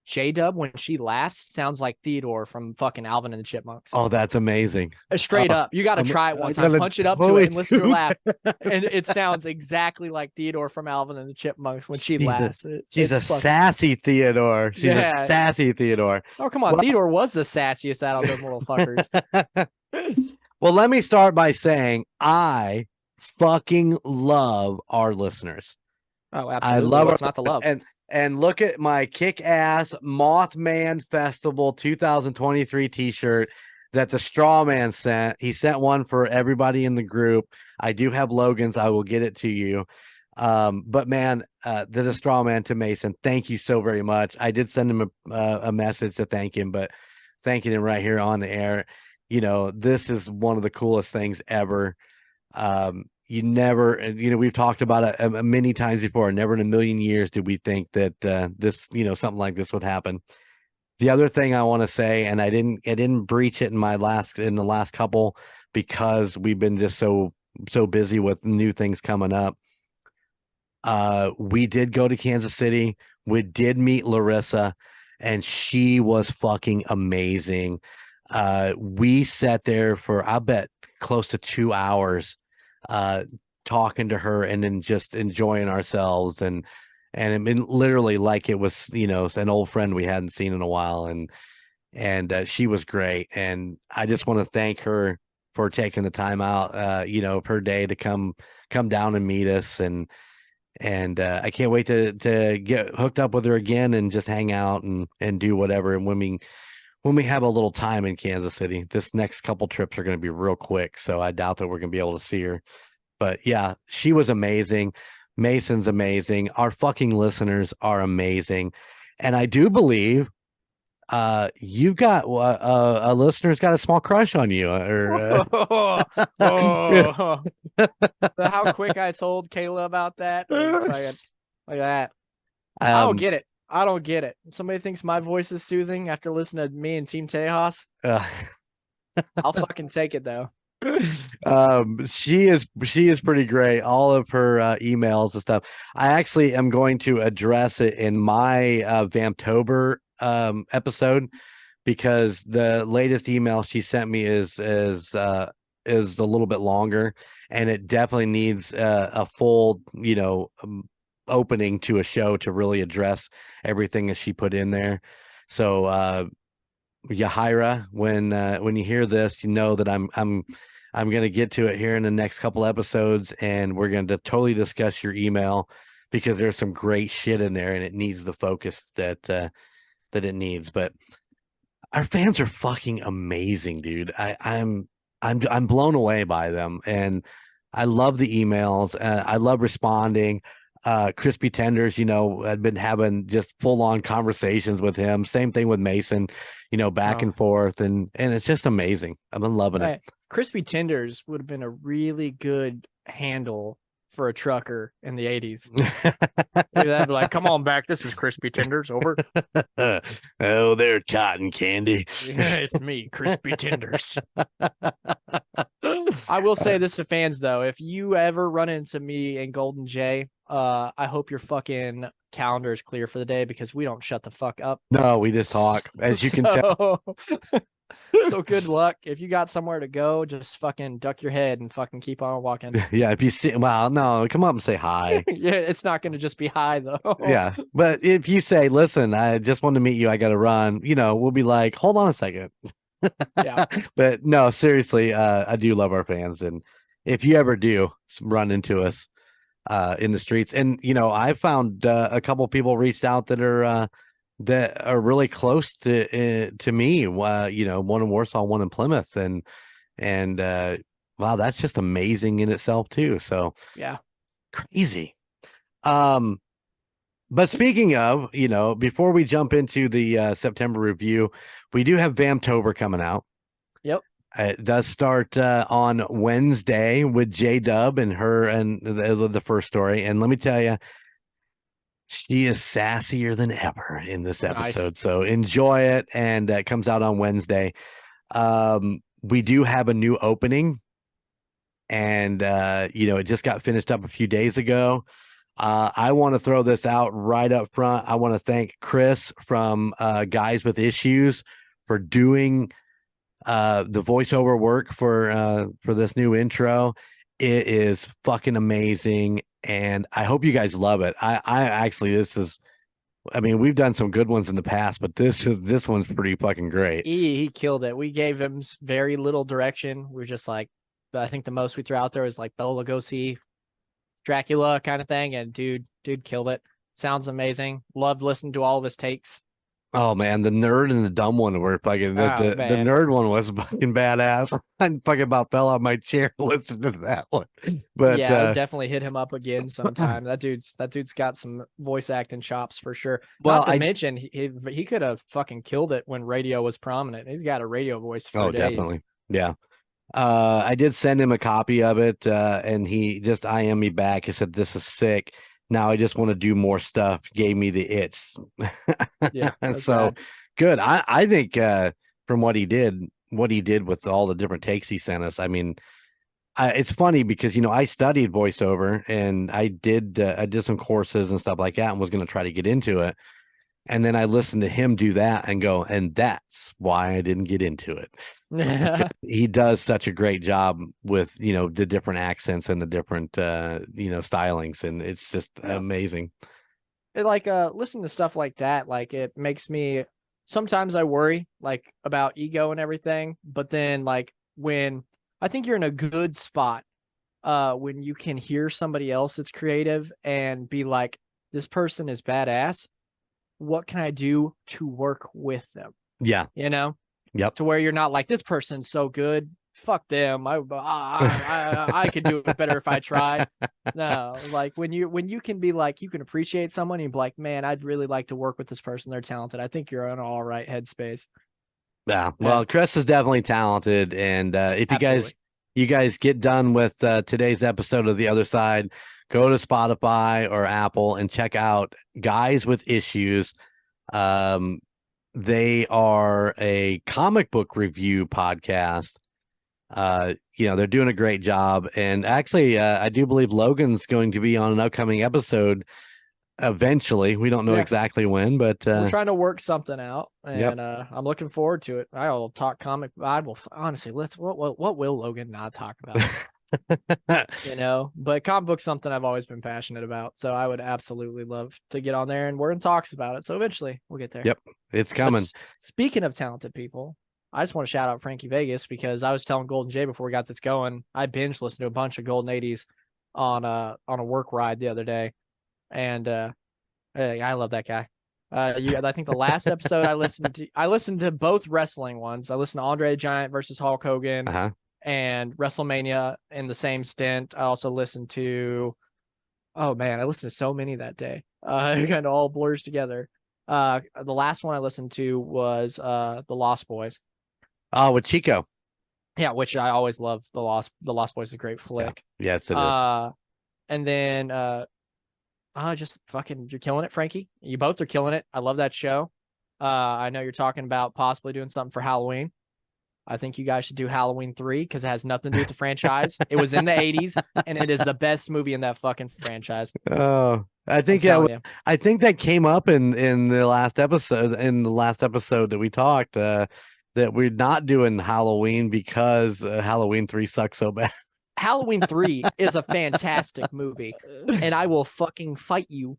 J-Dub, when she laughs, sounds like Theodore from fucking Alvin and the Chipmunks. Oh, that's amazing. Straight up. You got to try it one time. Punch it up to it and listen to her laugh. And it sounds exactly like Theodore from Alvin and the Chipmunks when she laughs. She's a sassy Theodore. She's a sassy Theodore. Oh, come on. Well, Theodore was the sassiest out of those little fuckers. Well, let me start by saying I fucking love our listeners. Oh, absolutely. I love What's not to love. And look at my kick-ass Mothman Festival 2023 t-shirt that the straw man sent. He sent one for everybody in the group. I do have Logan's. I will get it to you. But man, the straw man to Mason, thank you so very much. I did send him a message to thank him, but thanking him right here on the air. You know, this is one of the coolest things ever. You never, we've talked about it many times before. Never in a million years did we think that this, something like this would happen. The other thing I want to say, and I didn't breach it in the last couple because we've been just so busy with new things coming up. We did go to Kansas City. We did meet Larissa, and she was fucking amazing. We sat there for, I bet, close to 2 hours. Talking to her and then just enjoying ourselves and I mean literally like it was an old friend we hadn't seen in a while, and she was great, and I just want to thank her for taking the time out of her day to come down and meet us, and I can't wait to get hooked up with her again and just hang out and do whatever. And when we have a little time in Kansas City, this next couple trips are going to be real quick. So I doubt that we're going to be able to see her. But yeah, she was amazing. Mason's amazing. Our fucking listeners are amazing. And I do believe you've got a listener's got a small crush on you. How quick I told Kayla about that. Like that. I don't get it. I don't get it. Somebody thinks my voice is soothing after listening to me and Team Tejas. I'll fucking take it though. She is pretty great. All of her emails and stuff. I actually am going to address it in my Vamptober episode, because the latest email she sent me is a little bit longer, and it definitely needs a full opening to a show to really address everything that she put in there. So Yahira, when you hear this, you know that I'm going to get to it here in the next couple episodes, and we're going to totally discuss your email, because there's some great shit in there and it needs the focus that it needs. But our fans are fucking amazing, dude. I'm blown away by them, and I love the emails. I love responding. Crispy Tenders, I've been having just full on conversations with him. Same thing with Mason, back and forth. And it's just amazing. I've been loving it. Crispy Tenders would have been a really good handle for a trucker in the 80s. They'd be like, come on back. This is Crispy Tenders. Over. Oh, they're cotton candy. Yeah, it's me, Crispy Tenders. I will say this to fans, though. If you ever run into me and Golden J, I hope your fucking calendar is clear for the day, because we don't shut the fuck up. No, we just talk, as you can tell. So good luck. If you got somewhere to go, just fucking duck your head and fucking keep on walking. Yeah, if you see, well, no, come up and say hi. Yeah, it's not going to just be hi, though. Yeah, but if you say, listen, I just wanted to meet you, I got to run, we'll be like, hold on a second. Yeah. But no, seriously, I do love our fans. And if you ever do run into us in the streets, and, I found a couple people reached out that are really close to me, one in Warsaw, one in Plymouth, and And wow, that's just amazing in itself too. So Yeah. crazy. But speaking of, before we jump into the September review, we do have Vamptober coming out. Yep. It does start on Wednesday with J Dub and her and the first story. And let me tell you, she is sassier than ever in this episode. Nice. So enjoy it. And it comes out on Wednesday. We do have a new opening. And, it just got finished up a few days ago. I want to throw this out right up front. I want to thank Chris from Guys with Issues for doing the voiceover work for this new intro. It is fucking amazing, and I hope you guys love it. I actually, we've done some good ones in the past, but this one's pretty fucking great. He killed it. We gave him very little direction. We were just like, I think the most we threw out there is like Bela Lugosi, Dracula kind of thing, and dude killed it. Sounds amazing. Loved listening to all of his takes. Oh man, the nerd and the dumb one were fucking the nerd one was fucking badass. I fucking about fell out my chair listening to that one. But yeah, definitely hit him up again sometime. That dude's got some voice acting chops for sure. Well, Not to mention he could have fucking killed it when radio was prominent. He's got a radio voice for days. Definitely. Yeah. I did send him a copy of it, and he just IM'd me back. He said, "This is sick. Now I just want to do more stuff." Gave me the itch. Yeah. So bad. Good. I think from what he did with all the different takes he sent us, it's funny because I studied voiceover and I did some courses and stuff like that, and was going to try to get into it. And then I listened to him do that and go, and that's why I didn't get into it. He does such a great job with, the different accents and the different, stylings. And it's just amazing. Listen to stuff like that. Like, it makes me, sometimes I worry like about ego and everything. But then when I think you're in a good spot, when you can hear somebody else that's creative and be like, this person is badass. What can I do to work with them? Yeah. Yep. To where you're not like, this person's so good, fuck them. I could do it better if I tried. No, like when you can be like, you can appreciate someone and you're like, man, I'd really like to work with this person. They're talented. I think you're in all right headspace. Yeah. Well, Chris is definitely talented. And if you guys get done with today's episode of The Other Side, go to Spotify or Apple and check out Guys with Issues. They are a comic book review podcast. They're doing a great job. And actually, I do believe Logan's going to be on an upcoming episode eventually. We don't know exactly when, but we're trying to work something out, and I'm looking forward to it. I'll talk comic. I will honestly. What will Logan not talk about? But comic book's something I've always been passionate about, so I would absolutely love to get on there, and we're in talks about it, so eventually we'll get there. Yep, it's coming. Speaking of talented people, I just want to shout out Frankie Vegas, because I was telling Golden J before we got this going, I binge listened to a bunch of Golden 80s on a work ride the other day, and I love that guy. I think the last episode I listened to both wrestling ones. I listened to Andre the Giant versus Hulk Hogan. And WrestleMania in the same stint. I also listened to, I listened to so many that day. It kind of all blurs together. The last one I listened to was The Lost Boys. Oh, with Chico. Yeah, which I always love. The Lost Boys is a great flick. Yeah. Yes, it is. And then just fucking, you're killing it, Frankie. You both are killing it. I love that show. I know you're talking about possibly doing something for Halloween. I think you guys should do Halloween 3 because it has nothing to do with the franchise. It was in the 80s, and it is the best movie in that fucking franchise. Oh, I think that came up in the last episode. In the last episode that we talked, that we're not doing Halloween because Halloween 3 sucks so bad. Halloween 3 is a fantastic movie, and I will fucking fight you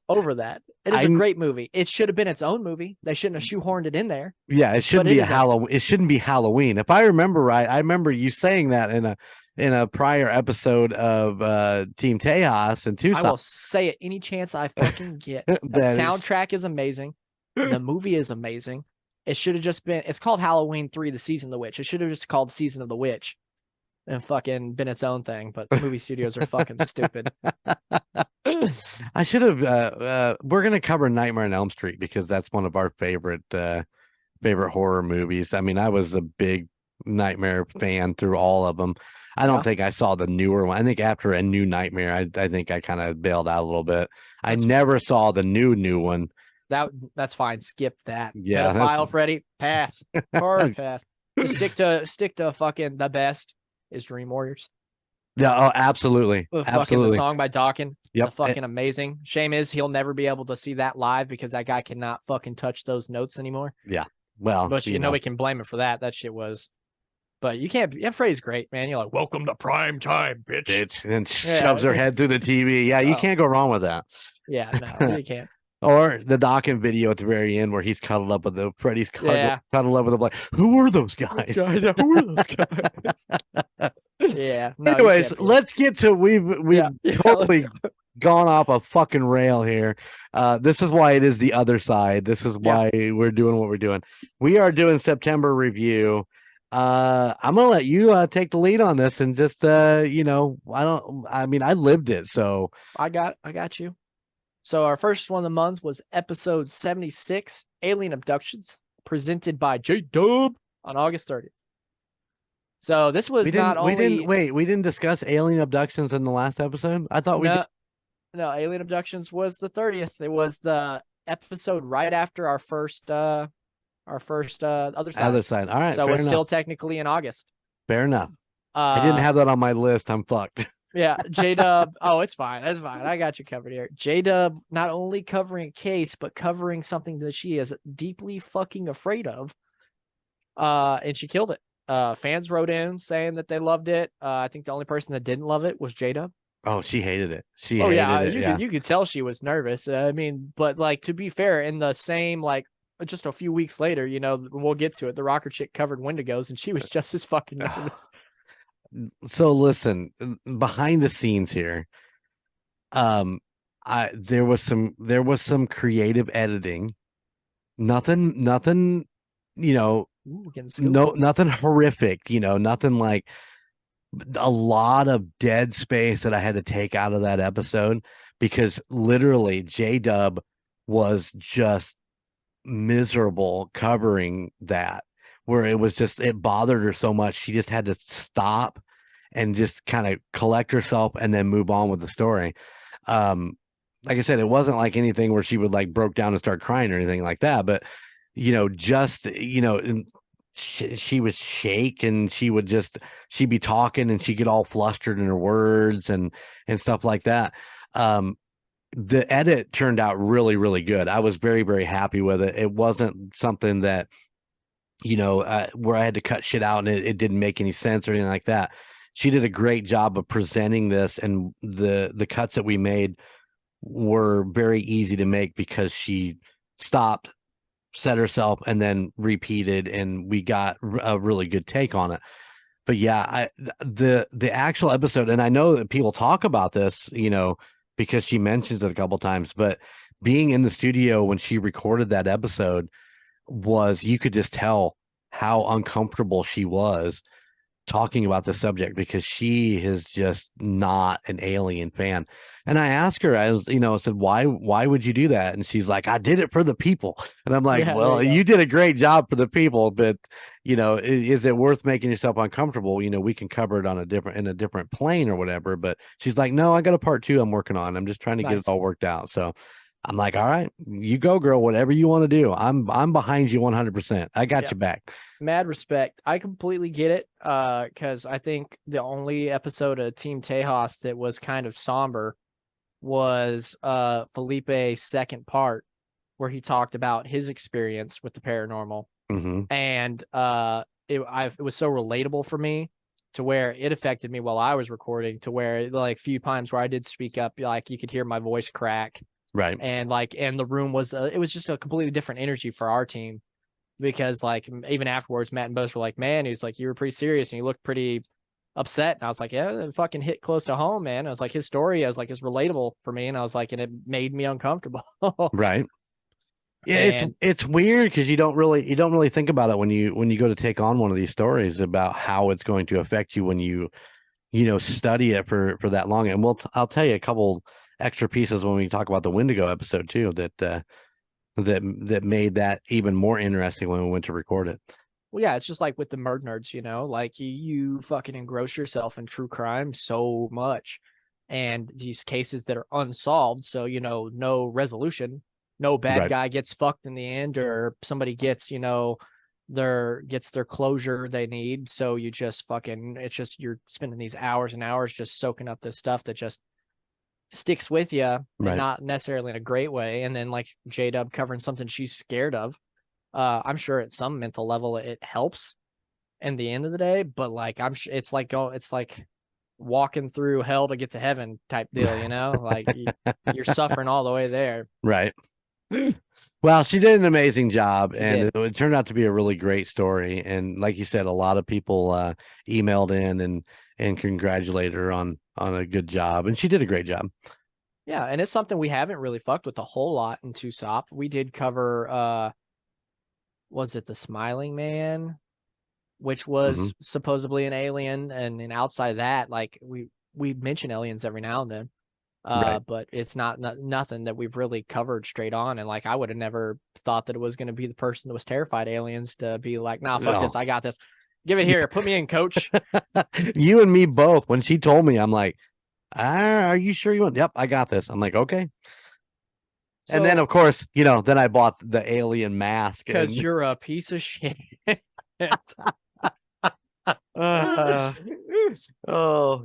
over that. It is a great movie. It should have been its own movie. They shouldn't have shoehorned it in there. Yeah, it shouldn't be Halloween. It shouldn't be Halloween. If I remember right, I remember you saying that in a prior episode of Team Tejas and Tucson. I will say it any chance I fucking get. The soundtrack is amazing. The movie is amazing. It should have just been. It's called Halloween 3: The Season of the Witch. It should have just called Season of the Witch, and fucking been its own thing. But movie studios are fucking stupid. I should have. We're gonna cover Nightmare on Elm Street because that's one of our favorite horror movies. I mean, I was a big Nightmare fan through all of them. I don't think I saw the newer one. I think after A New Nightmare, I think I kind of bailed out a little bit. I never saw the new one. That's fine. Skip that. Yeah, Pedophile Freddy, pass. Hard pass. Just stick to fucking the best is Dream Warriors. Yeah, oh, absolutely. Fucking the song by Dawkins. Yep. It's fucking amazing. Shame is he'll never be able to see that live because that guy cannot fucking touch those notes anymore. Yeah. Well, but you know we can blame him for that. That shit was. But you can't. Yeah, Freddy's great, man. You're like, welcome to prime time, bitch. And shoves her head through the TV. Yeah, you can't go wrong with that. Yeah, no, you can't. Or the Dawkins video at the very end where he's cuddled up with Freddy's cuddled up with the black. Who were those guys? Who were those guys? Yeah. No, anyways, let's get to we've totally gone off a fucking rail here. This is why it is the other side. This is why we're doing what we're doing. We are doing September review. I'm gonna let you take the lead on this and just I lived it, so I got you. So our first one of the month was episode 76, Alien Abductions, presented by J-Dub on August 30th. So this was we didn't discuss Alien Abductions in the last episode. I thought we did. No, Alien Abductions was the 30th. It was the episode right after our first other side. Other side. All right. So it's still technically in August. Fair enough. I didn't have that on my list. I'm fucked. Yeah, J-Dub. Oh, it's fine. That's fine. I got you covered here. J-Dub not only covering a case, but covering something that she is deeply fucking afraid of. And she killed it. Fans wrote in saying that they loved it. I think the only person that didn't love it was J-Dub. Oh, she hated it. She hated it. You could tell she was nervous. I mean, but like to be fair, in the same just a few weeks later, we'll get to it. The rocker chick covered Wendigos, and she was just as fucking nervous. So listen, behind the scenes here, there was some creative editing. Nothing, nothing horrific. Nothing like a lot of dead space that I had to take out of that episode because literally J-Dub was just miserable covering that, where it bothered her so much she just had to stop and just kind of collect herself and then move on with the story. Like I said, it wasn't like anything where she would broke down and start crying or anything like that, but she was shake and she'd be talking and she'd get all flustered in her words and stuff like that. The edit turned out really, really good. I was very, very happy with it. It wasn't something that, where I had to cut shit out and it didn't make any sense or anything like that. She did a great job of presenting this, and the cuts that we made were very easy to make because she stopped, set herself, and then repeated, and we got a really good take on it. But yeah, the actual episode, and I know that people talk about this, because she mentions it a couple times, but being in the studio when she recorded that episode you could just tell how uncomfortable she was talking about the subject because she is just not an Alien fan. And I asked her, I said, why would you do that? And she's like, I did it for the people. And I'm like, well, you did a great job for the people, but is it worth making yourself uncomfortable? We can cover it in a different plane or whatever. But she's like, no, I got a part 2 I'm working on. I'm just trying to get it all worked out. So I'm like, all right, you go, girl, whatever you want to do. I'm behind you 100%. I got you back. Mad respect. I completely get it. Because I think the only episode of Team Tejas that was kind of somber was Felipe's second part, where he talked about his experience with the paranormal. Mm-hmm. And it was so relatable for me to where it affected me while I was recording, to where a few times where I did speak up, you could hear my voice crack. Right. And and the room was it was just a completely different energy for our team, because even afterwards, Matt and Boze were like, man, he's like, you were pretty serious and you looked pretty upset. And I was like, yeah, it fucking hit close to home, man. I was like, his story, I was like, is relatable for me. And I was like, and it made me uncomfortable. Right. Yeah, And it's weird because you don't really think about it when you go to take on one of these stories about how it's going to affect you when you study it for that long. And I'll tell you a couple extra pieces when we talk about the Wendigo episode too that made that even more interesting when we went to record it. well, yeah, it's just like with the Murd Nerds, like you fucking engross yourself in true crime so much, and these cases that are unsolved, so no resolution, no bad Right. guy gets fucked in the end, or somebody gets their closure they need. So you just fucking, it's just you're spending these hours and hours just soaking up this stuff that just sticks with you, and Right. not necessarily in a great way. And then like J-Dub covering something she's scared of, I'm sure at some mental level it helps in the end of the day, but like I'm sure it's like walking through hell to get to heaven type deal, like you're suffering all the way there. Right. Well, she did an amazing job, She and did. it turned out to be a really great story. And like you said, a lot of people emailed in and congratulated her on a good job, and she did a great job. Yeah, and it's something we haven't really fucked with a whole lot in TUSOP. We did cover was it the Smiling Man, which was supposedly an alien, and then outside of that, like we mention aliens every now and then. Right. But it's nothing that we've really covered straight on. And like I would have never thought that it was going to be the person that was terrified of aliens to be like, nah, fuck this, I got this. Give it here, put me in, coach. You and me both. When she told me, I'm like, are you sure you want? Yep, I got this. I'm like, okay. And then, of course, then I bought the alien mask. Because you're a piece of shit. Oh,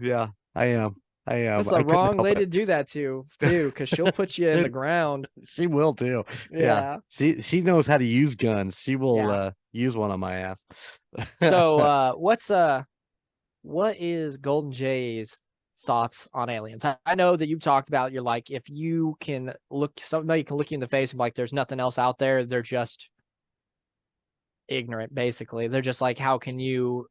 yeah, I am. That's the wrong lady to do that to, too, because she'll put you in the ground. She will, too. Yeah. She knows how to use guns. She will use one on my ass. So what is Golden J's thoughts on aliens? I know that you've talked about, you're like, if you can somebody can look you in the face and be like, there's nothing else out there, they're just ignorant, basically. They're just like, how can you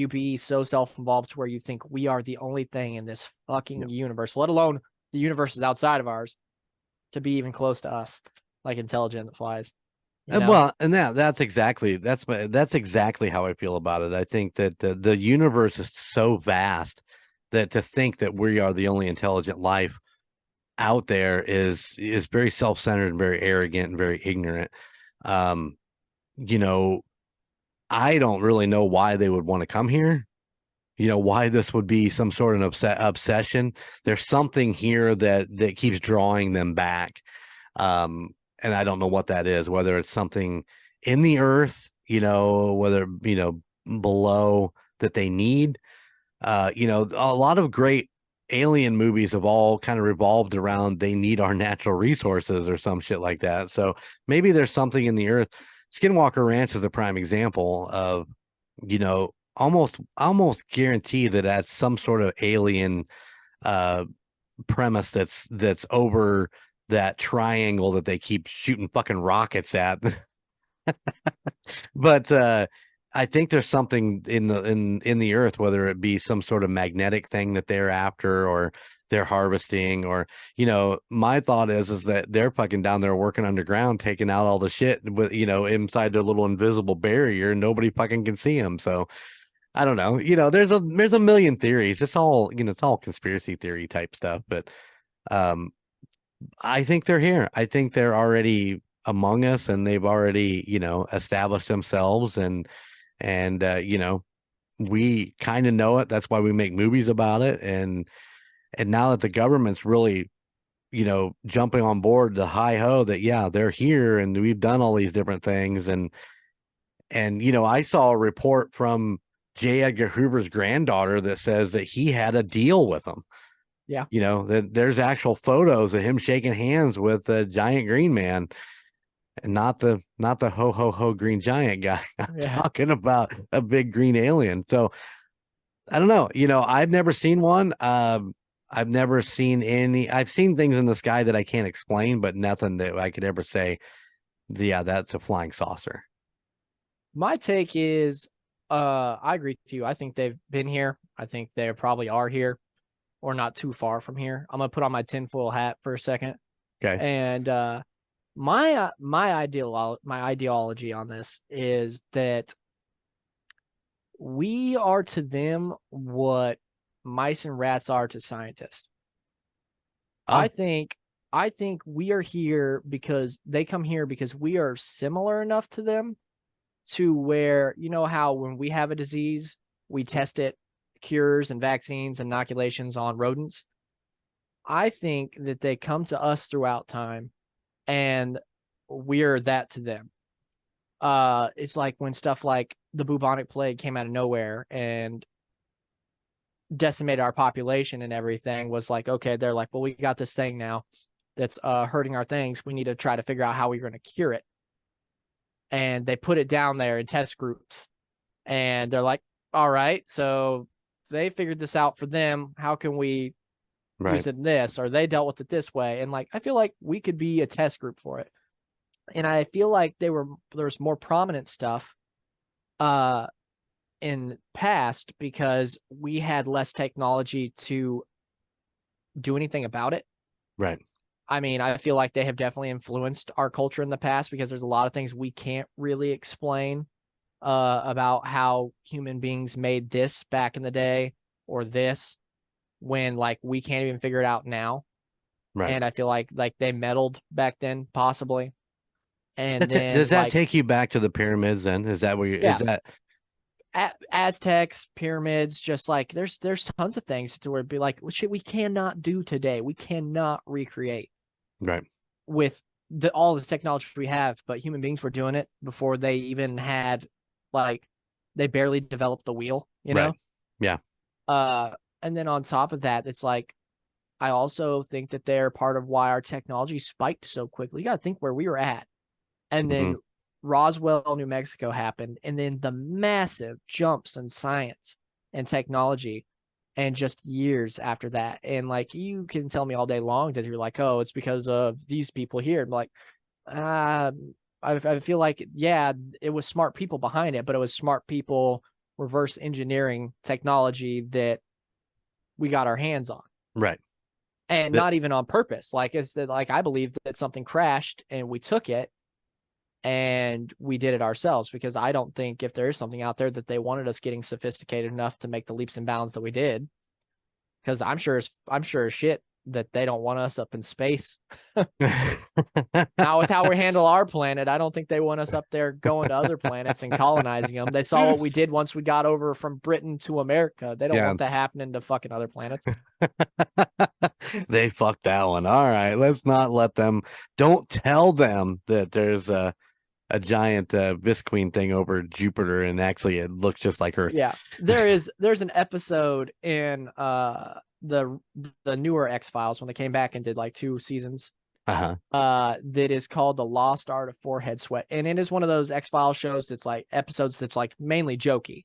be so self-involved to where you think we are the only thing in this fucking universe, let alone the universe is outside of ours, to be even close to us, like intelligent flies? Well, and that's exactly how I feel about it. I think that the universe is so vast that to think that we are the only intelligent life out there is very self-centered and very arrogant and very ignorant. I don't really know why they would want to come here. Why this would be some sort of obsession. There's something here that keeps drawing them back. And I don't know what that is, whether it's something in the earth, whether, below that they need. A lot of great alien movies have all kind of revolved around they need our natural resources or some shit like that. So maybe there's something in the earth. Skinwalker Ranch is a prime example of, almost guarantee that that's some sort of alien premise that's over that triangle that they keep shooting fucking rockets at. But I think there's something in the earth, whether it be some sort of magnetic thing that they're after or they're harvesting, or my thought is that they're fucking down there working underground, taking out all the shit with inside their little invisible barrier, and nobody fucking can see them. So I don't know. There's a million theories. It's all it's all conspiracy theory type stuff, but I think they're here. I think they're already among us, and they've already, established themselves, and we kind of know it. That's why we make movies about it. And now that the government's really, jumping on board the hi ho that, yeah, they're here and we've done all these different things. And I saw a report from J. Edgar Hoover's granddaughter that says that he had a deal with them. Yeah. That there's actual photos of him shaking hands with a giant green man, and not the ho ho ho green giant guy. I'm talking about a big green alien. So I don't know. I've never seen one. I've never seen any. I've seen things in the sky that I can't explain, but nothing that I could ever say, yeah, that's a flying saucer. My take is, I agree with you. I think they've been here. I think they probably are here, or not too far from here. I'm gonna put on my tinfoil hat for a second. Okay. And My ideology on this is that we are to them what mice and rats are to scientists. Oh. I think we are here because they come here because we are similar enough to them to where, you know how when we have a disease, we test it, cures and vaccines, inoculations on rodents. I think that they come to us throughout time and we're that to them. It's like when stuff like the bubonic plague came out of nowhere and decimated our population and everything, was like, okay, they're like, well, we got this thing now that's hurting our things. We need to try to figure out how we're going to cure it. And they put it down there in test groups. And they're like, all right, so they figured this out for them. How can we use it in this? Or they dealt with it this way. And like, I feel like we could be a test group for it. And I feel like there's more prominent stuff in past because we had less technology to do anything about it. Right. I mean, I feel like they have definitely influenced our culture in the past because there's a lot of things we can't really explain about how human beings made this back in the day or this when like we can't even figure it out now. Right. And I feel like they meddled back then possibly. And then does that take you back to the pyramids then? Is that where is that Aztecs, pyramids, just like there's tons of things to where it'd be like shit we cannot do today. We cannot recreate. Right. With all the technology we have, but human beings were doing it before they even had they barely developed the wheel, you know? Yeah. And then on top of that, it's like I also think that they're part of why our technology spiked so quickly. You got to think where we were at. And then Roswell, New Mexico happened, and then the massive jumps in science and technology and just years after that. And like you can tell me all day long that you're like, oh, it's because of these people here. I'm like, I feel like, yeah, it was smart people behind it, but it was smart people reverse engineering technology that we got our hands on. Right. And not even on purpose. Like it's like I believe that something crashed and we took it and we did it ourselves, because I don't think if there is something out there that they wanted us getting sophisticated enough to make the leaps and bounds that we did, because I'm sure as shit that they don't want us up in space. Now with how we handle our planet, I don't think they want us up there going to other planets and colonizing them. They saw what we did once we got over from Britain to America. They don't want that happening to fucking other planets. They fucked that one. All right, let's not let them. Don't tell them that there's a giant Visqueen thing over Jupiter, and actually it looks just like Earth. Yeah, there's an episode in the newer X-Files when they came back and did like 2 seasons. That is called The Lost Art of Forehead Sweat, and it is one of those X-Files shows that's like episodes that's like mainly jokey.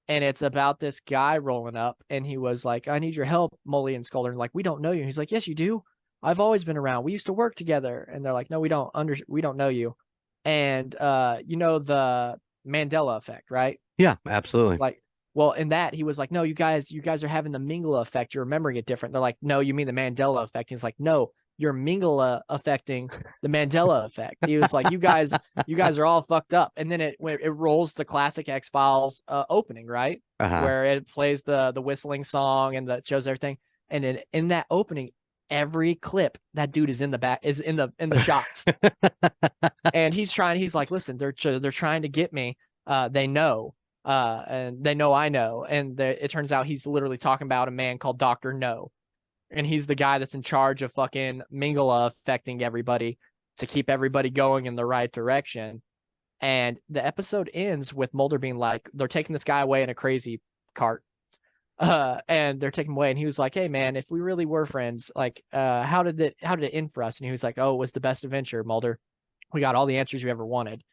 And it's about this guy rolling up, and he was like, I need your help, Mully and Scully. And like, we don't know you. He's like, yes, you do. I've always been around. We used to work together. And they're like, no, we don't know you. And you know the Mandela effect, right? Yeah, absolutely. Like, well, in that he was like, no, you guys are having the Mingala effect. You're remembering it different. They're like, no, you mean the Mandela effect. He's like, no, you're Mingala affecting the Mandela effect. He was like, you guys are all fucked up. And then it rolls the classic X-Files opening, right? Where it plays the whistling song and that shows everything. And in that opening, every clip that dude is in the back is in the shots. And he's like, listen, they're trying to get me. They know. And they know I know. And it turns out he's literally talking about a man called Dr. No. And he's the guy that's in charge of fucking Mingala affecting everybody to keep everybody going in the right direction. And the episode ends with Mulder being like, they're taking this guy away in a crazy cart. And they're taking him away. And he was like, hey man, if we really were friends, like, how did it end for us? And he was like, oh, it was the best adventure, Mulder. We got all the answers you ever wanted.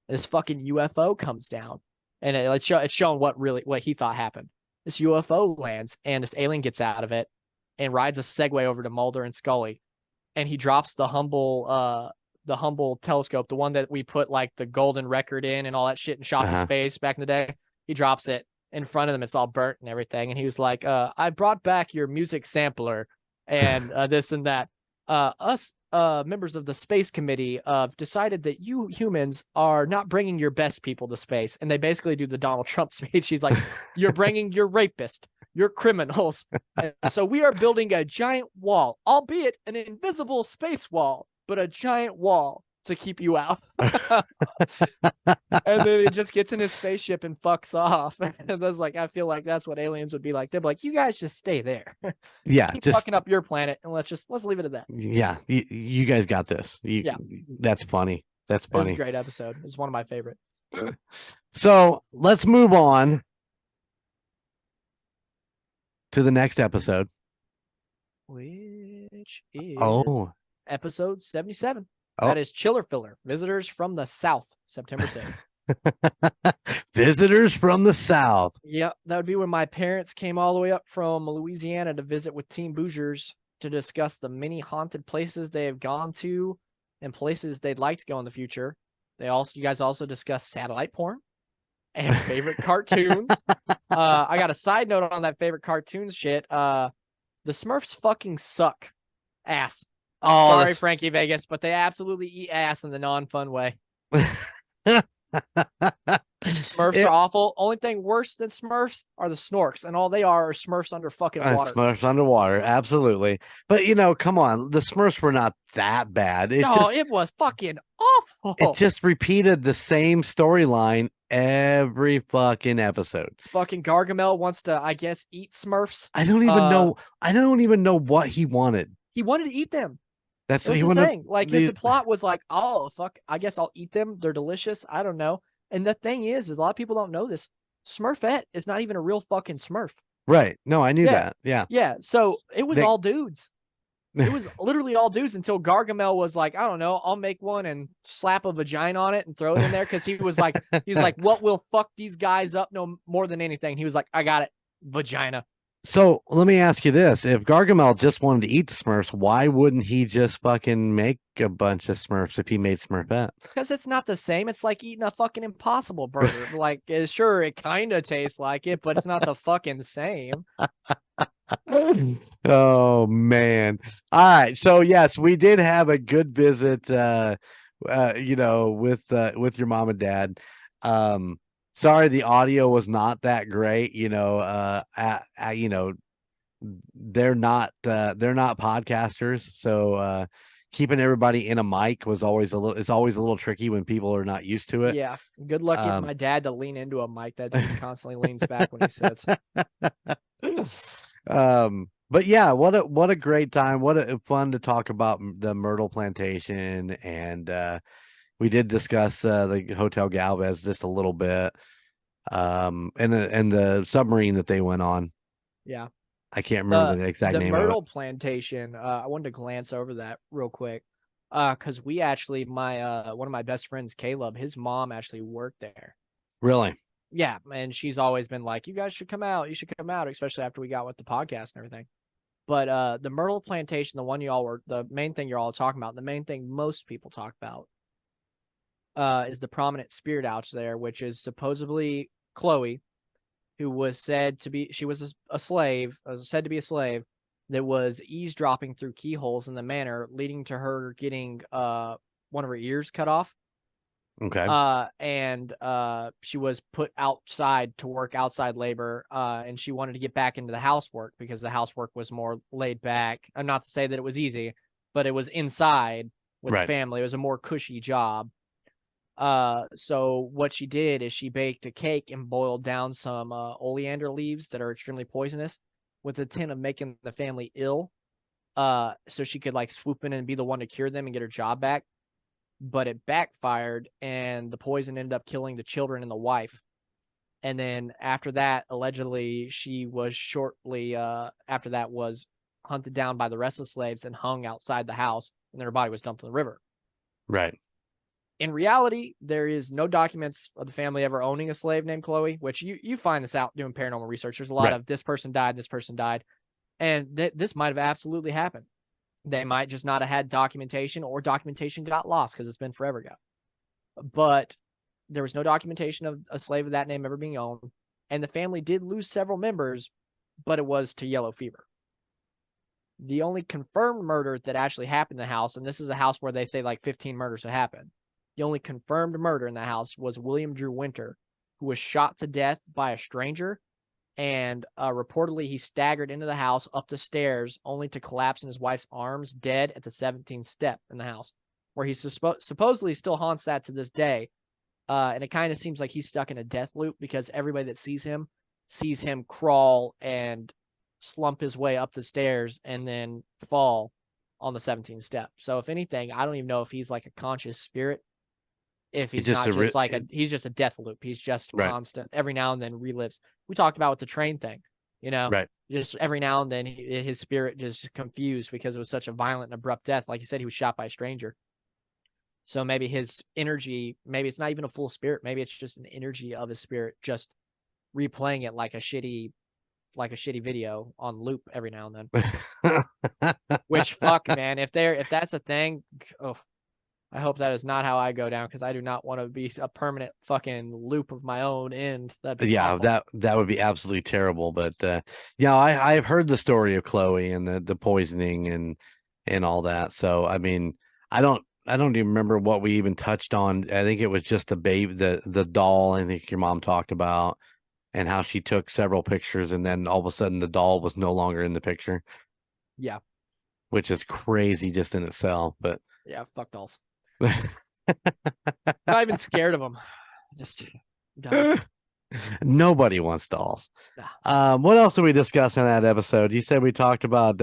This fucking UFO comes down. And it's showing what he thought happened. This UFO lands and this alien gets out of it and rides a Segway over to Mulder and Scully. And he drops the Hubble telescope, the one that we put like the golden record in and all that shit and shot to space back in the day. He drops it in front of them. It's all burnt and everything. And he was like, I brought back your music sampler and this and that. Us members of the space committee decided that you humans are not bringing your best people to space. And they basically do the Donald Trump speech. He's like, you're bringing your rapist, your criminals. And so we are building a giant wall, albeit an invisible space wall, but a giant wall to keep you out. And then it just gets in his spaceship and fucks off. And that's like, I feel like that's what aliens would be like. They'd be like, you guys just stay there. Yeah, Keep just fucking up your planet, and let's leave it at that. yeah. You guys got this. Yeah. That's funny. That's It was a funny. great episode. It's one of my favorite. So let's move on to the next episode. Which is episode 77. Oh. That is Chiller Filler. Visitors from the South, September 6th. Visitors from the South. Yeah, that would be when my parents came all the way up from Louisiana to visit with Team Boogers to discuss the many haunted places they have gone to and places they'd like to go in the future. You guys also discussed satellite porn and favorite cartoons. I got a side note on that favorite cartoons shit. The Smurfs fucking suck ass. Oh, sorry, Frankie Vegas, but they absolutely eat ass in the non-fun way. Smurfs are awful. Only thing worse than Smurfs are the Snorks, and all they are Smurfs under fucking water. Smurfs underwater, absolutely. But come on, the Smurfs were not that bad. It was fucking awful. It just repeated the same storyline every fucking episode. Fucking Gargamel wants to, I guess, eat Smurfs. I don't even know. I don't even know what he wanted. He wanted to eat them. That's his thing. Like his plot was like, oh fuck, I guess I'll eat them. They're delicious. I don't know. And the thing is a lot of people don't know this. Smurfette is not even a real fucking Smurf. Right. No, I knew that. Yeah. Yeah. So it was all dudes. It was literally all dudes until Gargamel was like, I don't know, I'll make one and slap a vagina on it and throw it in there. Cause he's like, what will fuck these guys up no more than anything? He was like, I got it. Vagina. So let me ask you this. If Gargamel just wanted to eat the Smurfs, why wouldn't he just fucking make a bunch of Smurfs if he made Smurfette? Because it's not the same. It's like eating a fucking Impossible burger. Like, sure, it kind of tastes like it, but it's not the fucking same. Oh, man. All right. So, yes, we did have a good visit, with your mom and dad. Sorry, the audio was not that great. They're not podcasters, so keeping everybody in a mic was always a little tricky when people are not used to it. Yeah, good luck getting my dad to lean into a mic. That dude constantly leans back when he sits. But yeah, what a great time! What a fun to talk about the Myrtle Plantation, and we did discuss the Hotel Galvez just a little bit, and the submarine that they went on. Yeah, I can't remember the exact name. The Myrtle Plantation. I wanted to glance over that real quick, because we actually, my one of my best friends, Caleb, his mom actually worked there. Really? Yeah, and she's always been like, "You guys should come out. You should come out," especially after we got with the podcast and everything. But the Myrtle Plantation, the main thing you're all talking about, the main thing most people talk about, is the prominent spirit out there, which is supposedly Chloe, who was said to be, she was a slave, said to be a slave, that was eavesdropping through keyholes in the manor, leading to her getting one of her ears cut off. Okay. And she was put outside to work outside labor, and she wanted to get back into the housework because the housework was more laid back. I'm not to say that it was easy, but it was inside with the family. It was a more cushy job. So what she did is she baked a cake and boiled down some oleander leaves that are extremely poisonous with the intent of making the family ill, so she could like swoop in and be the one to cure them and get her job back. But it backfired, and the poison ended up killing the children and the wife. And then after that, allegedly, she was shortly after that was hunted down by the rest of the slaves and hung outside the house, and then her body was dumped in the river. Right. In reality, there is no documents of the family ever owning a slave named Chloe, which you find this out doing paranormal research. There's a lot of this person died, and this might have absolutely happened. They might just not have had documentation, or documentation got lost because it's been forever ago. But there was no documentation of a slave of that name ever being owned. And the family did lose several members, but it was to yellow fever. The only confirmed murder that actually happened in the house, and this is a house where they say like 15 murders have happened. The only confirmed murder in the house was William Drew Winter, who was shot to death by a stranger. And reportedly, he staggered into the house up the stairs only to collapse in his wife's arms, dead at the 17th step in the house, where he supposedly still haunts that to this day. And it kind of seems like he's stuck in a death loop because everybody that sees him crawl and slump his way up the stairs and then fall on the 17th step. So if anything, I don't even know if he's like a conscious spirit. If he's not just like he's just a death loop. He's just constant. Every now and then relives. We talked about with the train thing, right? Just every now and then his spirit just confused because it was such a violent and abrupt death. Like you said, he was shot by a stranger. So maybe his energy, maybe it's not even a full spirit. Maybe it's just an energy of his spirit, just replaying it like a shitty video on loop every now and then. Which fuck, man, if that's a thing, I hope that is not how I go down, because I do not want to be a permanent fucking loop of my own end. Yeah, awful. that would be absolutely terrible. But I've heard the story of Chloe and the poisoning and all that. So I mean, I don't even remember what we even touched on. I think it was just the baby, the doll. I think your mom talked about, and how she took several pictures, and then all of a sudden the doll was no longer in the picture. Yeah, which is crazy just in itself. But yeah, fuck dolls. Not even scared of them. Just done. Nobody wants dolls. What else did we discuss in that episode? You said we did talk about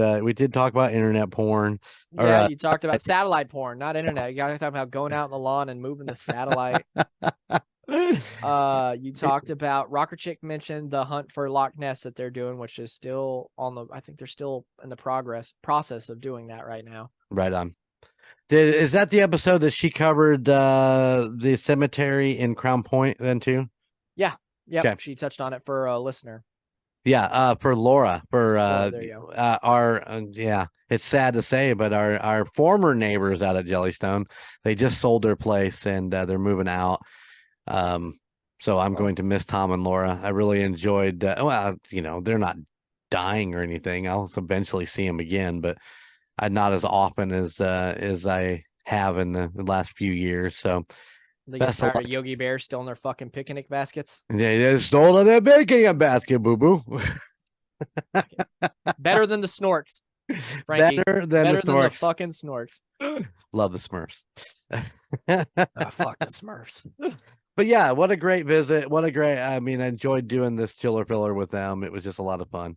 internet porn. Yeah, you talked about satellite porn, not internet. You gotta talk about going out in the lawn and moving the satellite. You talked about Rocker Chick mentioned the hunt for Loch Ness that they're doing, which is still I think they're still in the process of doing that right now. Right on. Is that the episode that she covered the cemetery in Crown Point then too? Yeah. Okay. She touched on it for a listener. Yeah, for Laura, for there you go. it's sad to say, but our former neighbors out at Jellystone, they just sold their place and they're moving out. So I'm going to miss Tom and Laura. I really enjoyed they're not dying or anything. I'll eventually see them again, but not as often as I have in the last few years. So they get tired of Yogi Bear still in their fucking picnic baskets. They stole in their picnic basket, boo boo. Better than the Snorks, Frankie. Better than the fucking Snorks. Love the Smurfs. Fuck the Smurfs. But yeah, what a great visit. I enjoyed doing this chiller filler with them. It was just a lot of fun.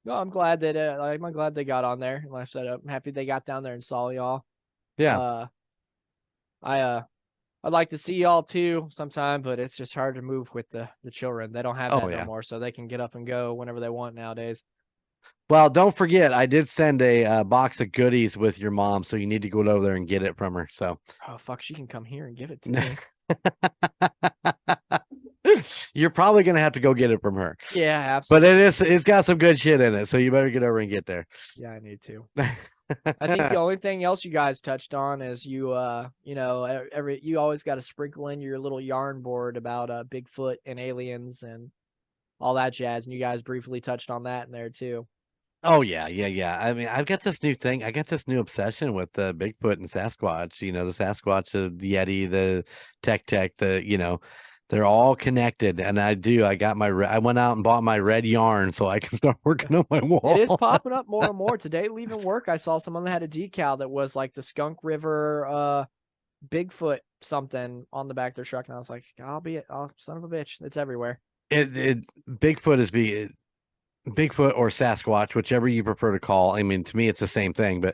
No, I'm glad that they got on there. Like I said, I'm happy they got down there and saw y'all. Yeah. I'd like to see y'all too sometime, but it's just hard to move with the children. They don't have that no more, so they can get up and go whenever they want nowadays. Well, don't forget, I did send a box of goodies with your mom, so you need to go over there and get it from her. So, oh fuck, she can come here and give it to me. You're probably gonna have to go get it from her. Yeah, absolutely. But it's got some good shit in it, so you better get over and get there. Yeah, I need to. I think the only thing else you guys touched on is you always got to sprinkle in your little yarn board about Bigfoot and aliens and all that jazz, and you guys briefly touched on that in there too. Oh yeah. I mean, I've got this new thing. I got this new obsession with Bigfoot and Sasquatch. The Sasquatch, the Yeti, the Tech, they're all connected. And I got I went out and bought my red yarn so I can start working on my wall. It is popping up more and more. Today, leaving work, I saw someone that had a decal that was like the Skunk River Bigfoot something on the back of their truck. And I was like, son of a bitch. It's everywhere. Bigfoot or Sasquatch, whichever you prefer to call. I mean, to me, it's the same thing, but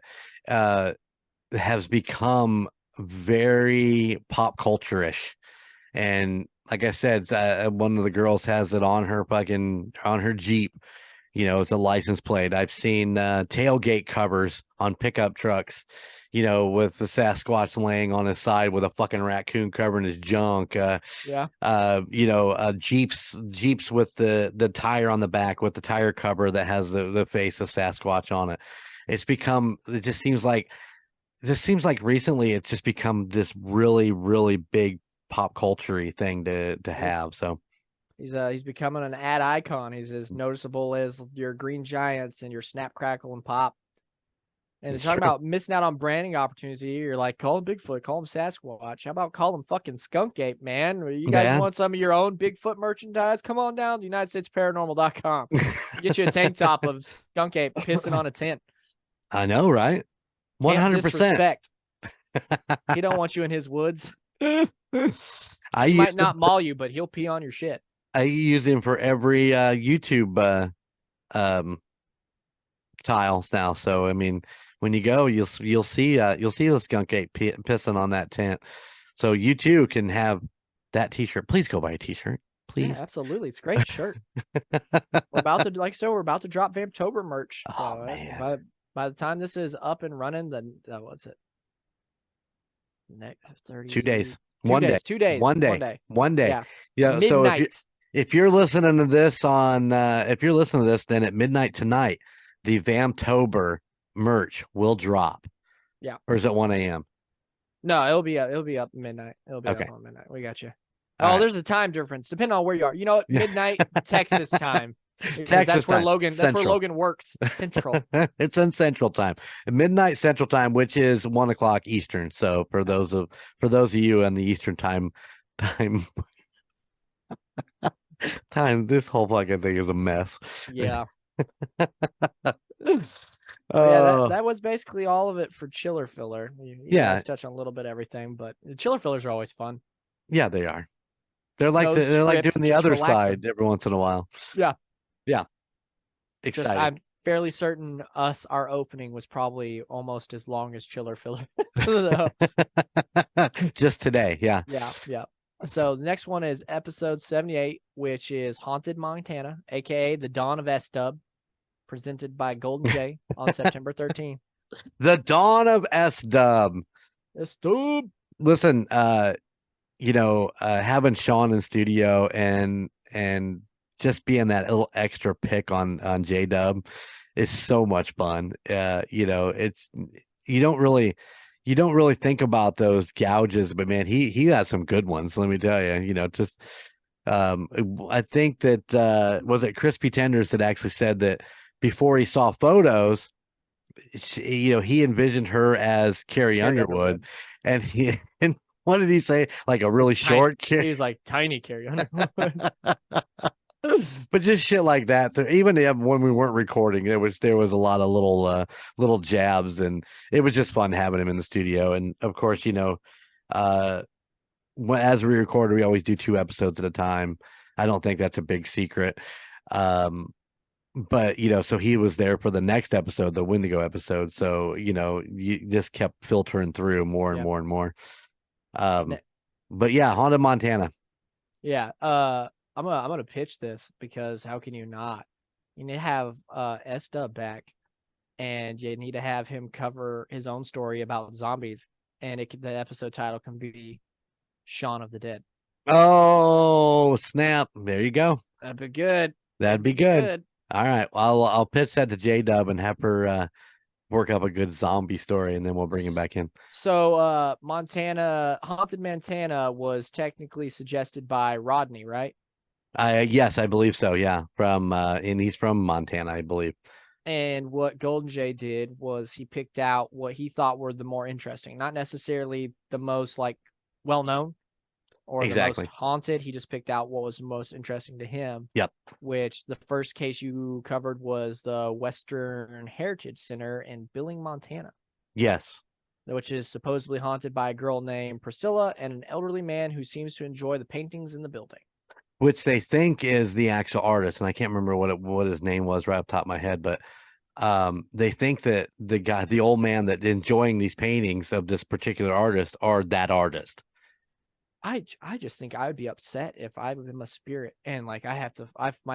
has become very pop culture-ish. And like I said, one of the girls has it on her Jeep. It's a license plate. I've seen tailgate covers on pickup trucks, with the Sasquatch laying on his side with a fucking raccoon covering his junk. Jeeps with the tire on the back with the tire cover that has the face of Sasquatch on it. It just seems like recently it's just become this really, really big pop culture thing to have. So He's becoming an ad icon. He's as noticeable as your Green Giants and your Snap, Crackle, and Pop. And It's talking true. about missing out on branding opportunity, you're like, call him Bigfoot, call him Sasquatch. How about call him fucking Skunk Ape, man? You guys Yeah. want some of your own Bigfoot merchandise? Come on down to UnitedStatesParanormal.com. Get you a tank top of Skunk Ape pissing on a tent. I know, right? Can't 100%. disrespect. He don't want you in his woods. I He might use not maul you, but he'll pee on your shit. I use him for every YouTube tiles now. So I mean, when you go, you'll see the skunk ape pissing on that tent. So you too can have that T-shirt. Please go buy a T-shirt, please. Yeah, absolutely. It's a great shirt. We're about to we're about to drop Vamptober merch. So Oh man. by the time this is up and running, then what's it? Next 30 2 days. 2 One days, day. 2 days. One day. One day. One day. Yeah. Yeah. So Midnight. if you're listening to this on if you're listening to this, then at midnight tonight, the Vamptober merch will drop. Yeah. Or is it 1 a.m.? No, it'll be up midnight. It'll be Okay. up on midnight. We got you. All right. There's a time difference depending on where you are. You know what? Midnight Texas time. Because Texas that's where time. Logan works. Central. It's in Central Time, midnight Central Time, which is 1 o'clock Eastern. So for those of you on the Eastern time, this whole fucking thing is a mess. Yeah. Oh, That was basically all of it for Chiller Filler. You guys touch on a little bit of everything, but the Chiller Fillers are always fun. yeah, they are. They're like No they're like script, doing the just other relaxing. side every once in a while. Yeah. Yeah. Just Exciting. I'm fairly certain our opening was probably almost as long as Chiller Filler. Just today, yeah. Yeah. So the next one is episode 78, which is Haunted Montana, aka The Dawn of S-Dub, presented by Golden J on September 13th. The Dawn of S-Dub. S-Dub. Listen, having Sean in studio and just being that little extra pick on J-Dub is so much fun. It's you don't really think about those gouges, but man, he got some good ones. Let me tell you, I think that was it Crispy Tenders that actually said that before he saw photos, he envisioned her as Carrie Underwood, and what did he say? Like a really short Carrie? He's like tiny Carrie Underwood. But just shit like that. Even when we weren't recording, there was a lot of little jabs, and it was just fun having him in the studio. And of course, as we record, we always do 2 episodes at a time. I don't think that's a big secret. But so he was there for the next episode, the Wendigo episode. So you just kept filtering through more and more and more. But yeah, Haunted Montana. Yeah. I'm gonna pitch this because how can you not? You need to have S-Dub back, and you need to have him cover his own story about zombies, and the episode title can be Shaun of the Dead. Oh snap! There you go. That'd be good. That'd be good. All right, well, I'll pitch that to J-Dub and have her work up a good zombie story, and then we'll bring him back in. So Haunted Montana was technically suggested by Rodney, right? Yes, I believe so. Yeah, and he's from Montana, I believe. And what Golden J did was he picked out what he thought were the more interesting, not necessarily the most well known or the most haunted. He just picked out what was the most interesting to him. Yep. Which the first case you covered was the Western Heritage Center in Billing, Montana. Yes. Which is supposedly haunted by a girl named Priscilla and an elderly man who seems to enjoy the paintings in the building. Which they think is the actual artist, and I can't remember what his name was right off the top of my head, but they think that the old man that enjoying these paintings of this particular artist are that artist. I just think I would be upset if I was in my spirit and my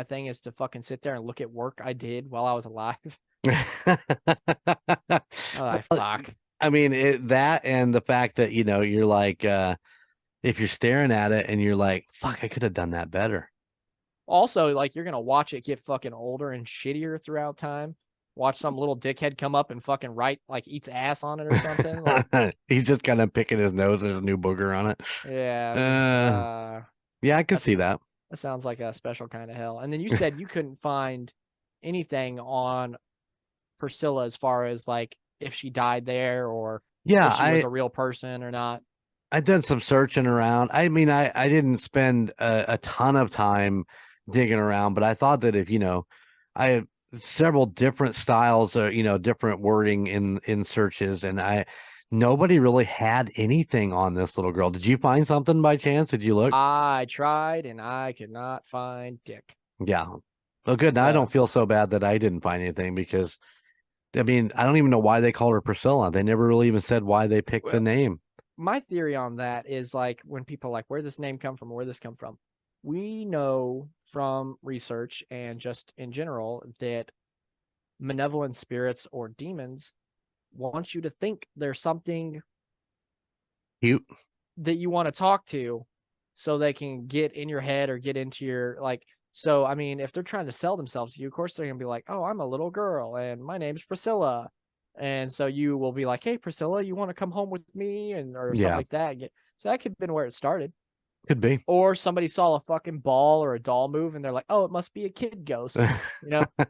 thing is to fucking sit there and look at work I did while I was alive. Fuck. I mean, that and the fact that you're like. If you're staring at it and you're like, fuck, I could have done that better. Also, you're going to watch it get fucking older and shittier throughout time. Watch some little dickhead come up and fucking eats ass on it or something. He's just kind of picking his nose. There's a new booger on it. Yeah. Yeah, I could see that. That sounds like a special kind of hell. And then you said you couldn't find anything on Priscilla as far as like if she died there or Yeah, if she was a real person or not. I done some searching around. I mean, I didn't spend a ton of time digging around, but I thought that if, I have several different styles or, different wording in searches, and nobody really had anything on this little girl. Did you find something by chance? Did you look? I tried and I could not find dick. Yeah. Well, good. Now I don't feel so bad that I didn't find anything because, I mean, I don't even know why they called her Priscilla. They never really even said why they picked the name. My theory on that is like when people are like, where this name come from? Where this come from? We know from research and just in general that malevolent spirits or demons want you to think there's something Cute that you want to talk to so they can get in your head or get into your like. So, I mean, if they're trying to sell themselves to you, of course, they're going to be like, oh, I'm a little girl and my name's Priscilla. And so you will be like, hey, Priscilla, you want to come home with me? Or something like that. So that could have been where it started. Could be. Or somebody saw a fucking ball or a doll move and they're like, oh, it must be a kid ghost.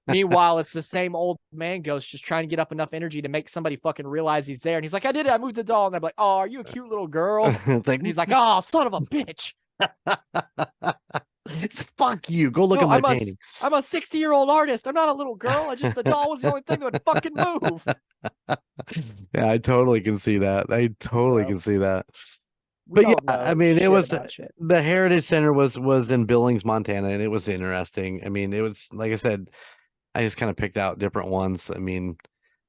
Meanwhile, it's the same old man ghost just trying to get up enough energy to make somebody fucking realize he's there. And he's like, I did it. I moved the doll. And they're like, oh, are you a cute little girl? And he's like, oh, son of a bitch. Fuck you. Go look at my painting. I'm a 60-year-old artist. I'm not a little girl. The doll was the only thing that would fucking move. Yeah, I totally can see that. Can see that. But yeah, I mean, it was the Heritage Center was in Billings, Montana, and it was interesting. I mean, it was like I said, I just kind of picked out different ones. I mean,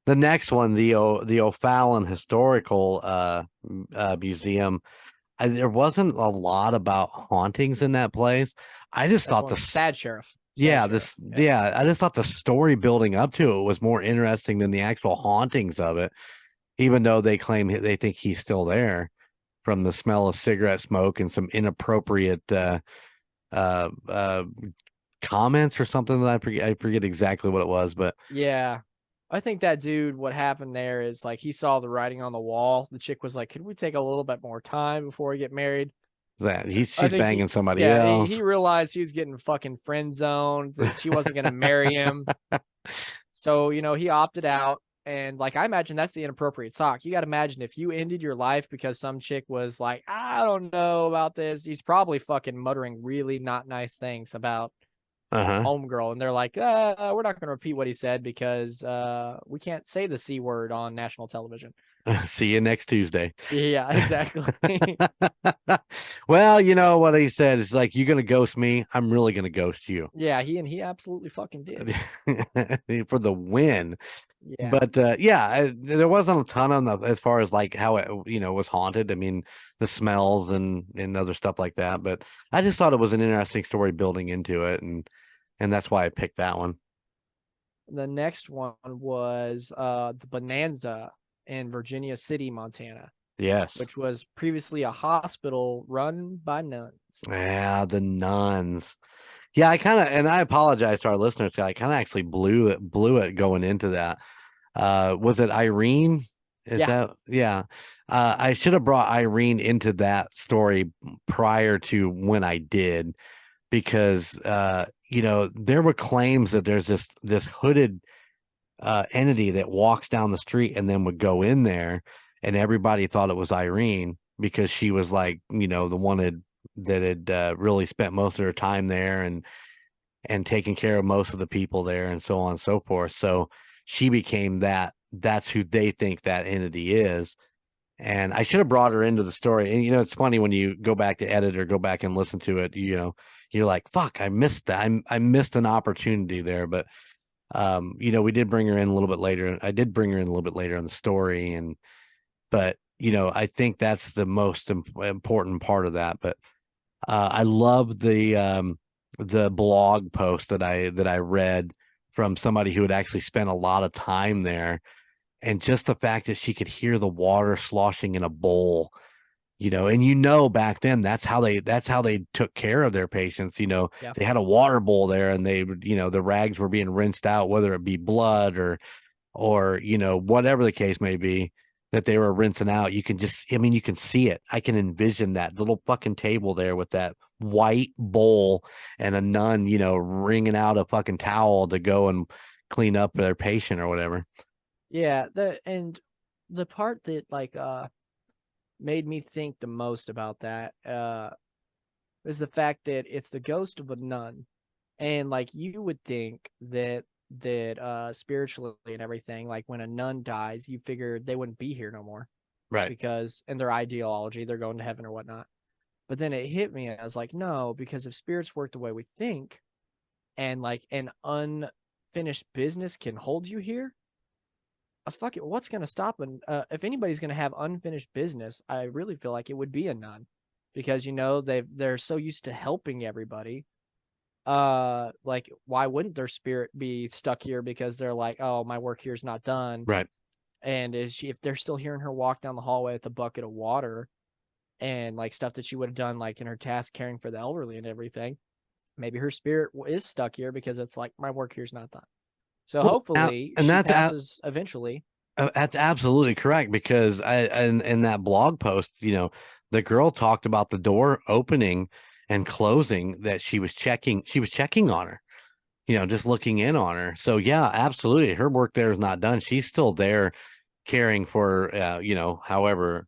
the next one, the O'Fallon Historical Museum, there wasn't a lot about hauntings in that place. I just thought the Sad Sheriff. I just thought the story building up to it was more interesting than the actual hauntings of it, even though they claim they think he's still there from the smell of cigarette smoke and some inappropriate comments or something that I forget exactly what it was, but yeah. I think that dude, what happened there is like he saw the writing on the wall. The chick was like, could we take a little bit more time before we get married? She's banging somebody else. He realized he was getting fucking friend zoned, that she wasn't going to marry him. So, he opted out. And like, I imagine that's the inappropriate talk. You got to imagine if you ended your life because some chick was like, I don't know about this. He's probably fucking muttering really not nice things about homegirl, and they're like, we're not going to repeat what he said because we can't say the C word on national television. See you next Tuesday. Yeah, exactly. Well, you know what he said? It's like, you're going to ghost me. I'm really going to ghost you. Yeah, he absolutely fucking did. For the win. Yeah. But there wasn't a ton on as far as like how it, was haunted. I mean, the smells and other stuff like that. But I just thought it was an interesting story building into it. And that's why I picked that one. The next one was the Bonanza in Virginia City, Montana. Yes. Which was previously a hospital run by nuns. Yeah, the nuns. Yeah, and I apologize to our listeners. I kind of actually blew it going into that. Was it Irene? I should have brought Irene into that story prior to when I did, because there were claims that there's this hooded entity that walks down the street and then would go in there, and everybody thought it was Irene because she was like, the one that had really spent most of her time there and taking care of most of the people there and so on and so forth. So she became that's who they think that entity is. And I should have brought her into the story. And it's funny when you go back to edit or go back and listen to it, you're like, fuck, I missed that. I missed an opportunity there. But we did bring her in a little bit later. I did bring her in a little bit later in the story, but I think that's the most important part of that. But I love the blog post that I read from somebody who had actually spent a lot of time there, and just the fact that she could hear the water sloshing in a bowl, and back then that's how they took care of their patients. They had a water bowl there, and they would, the rags were being rinsed out, whether it be blood or whatever the case may be that they were rinsing out. You can see it. I can envision that little fucking table there with that white bowl and a nun, wringing out a fucking towel to go and clean up their patient or whatever. Yeah, the part that like made me think the most about that is the fact that it's the ghost of a nun. And like you would think that spiritually and everything, like when a nun dies, you figure they wouldn't be here no more. Right. Because in their ideology, they're going to heaven or whatnot. But then it hit me, and I was like, no, because if spirits work the way we think, and like an unfinished business can hold you here, fuck it, what's gonna stop if anybody's gonna have unfinished business, I really feel like it would be a nun. Because they're so used to helping everybody. Like why wouldn't their spirit be stuck here because they're like, oh, my work here's not done. Right. And if they're still hearing her walk down the hallway with a bucket of water and like stuff that she would have done like in her task caring for the elderly and everything, maybe her spirit is stuck here because it's like, my work here's not done. So hopefully she passes eventually. That's absolutely correct, because in that blog post, the girl talked about the door opening and closing, that she was checking on her, just looking in on her. So yeah, absolutely, her work there is not done. She's still there caring for however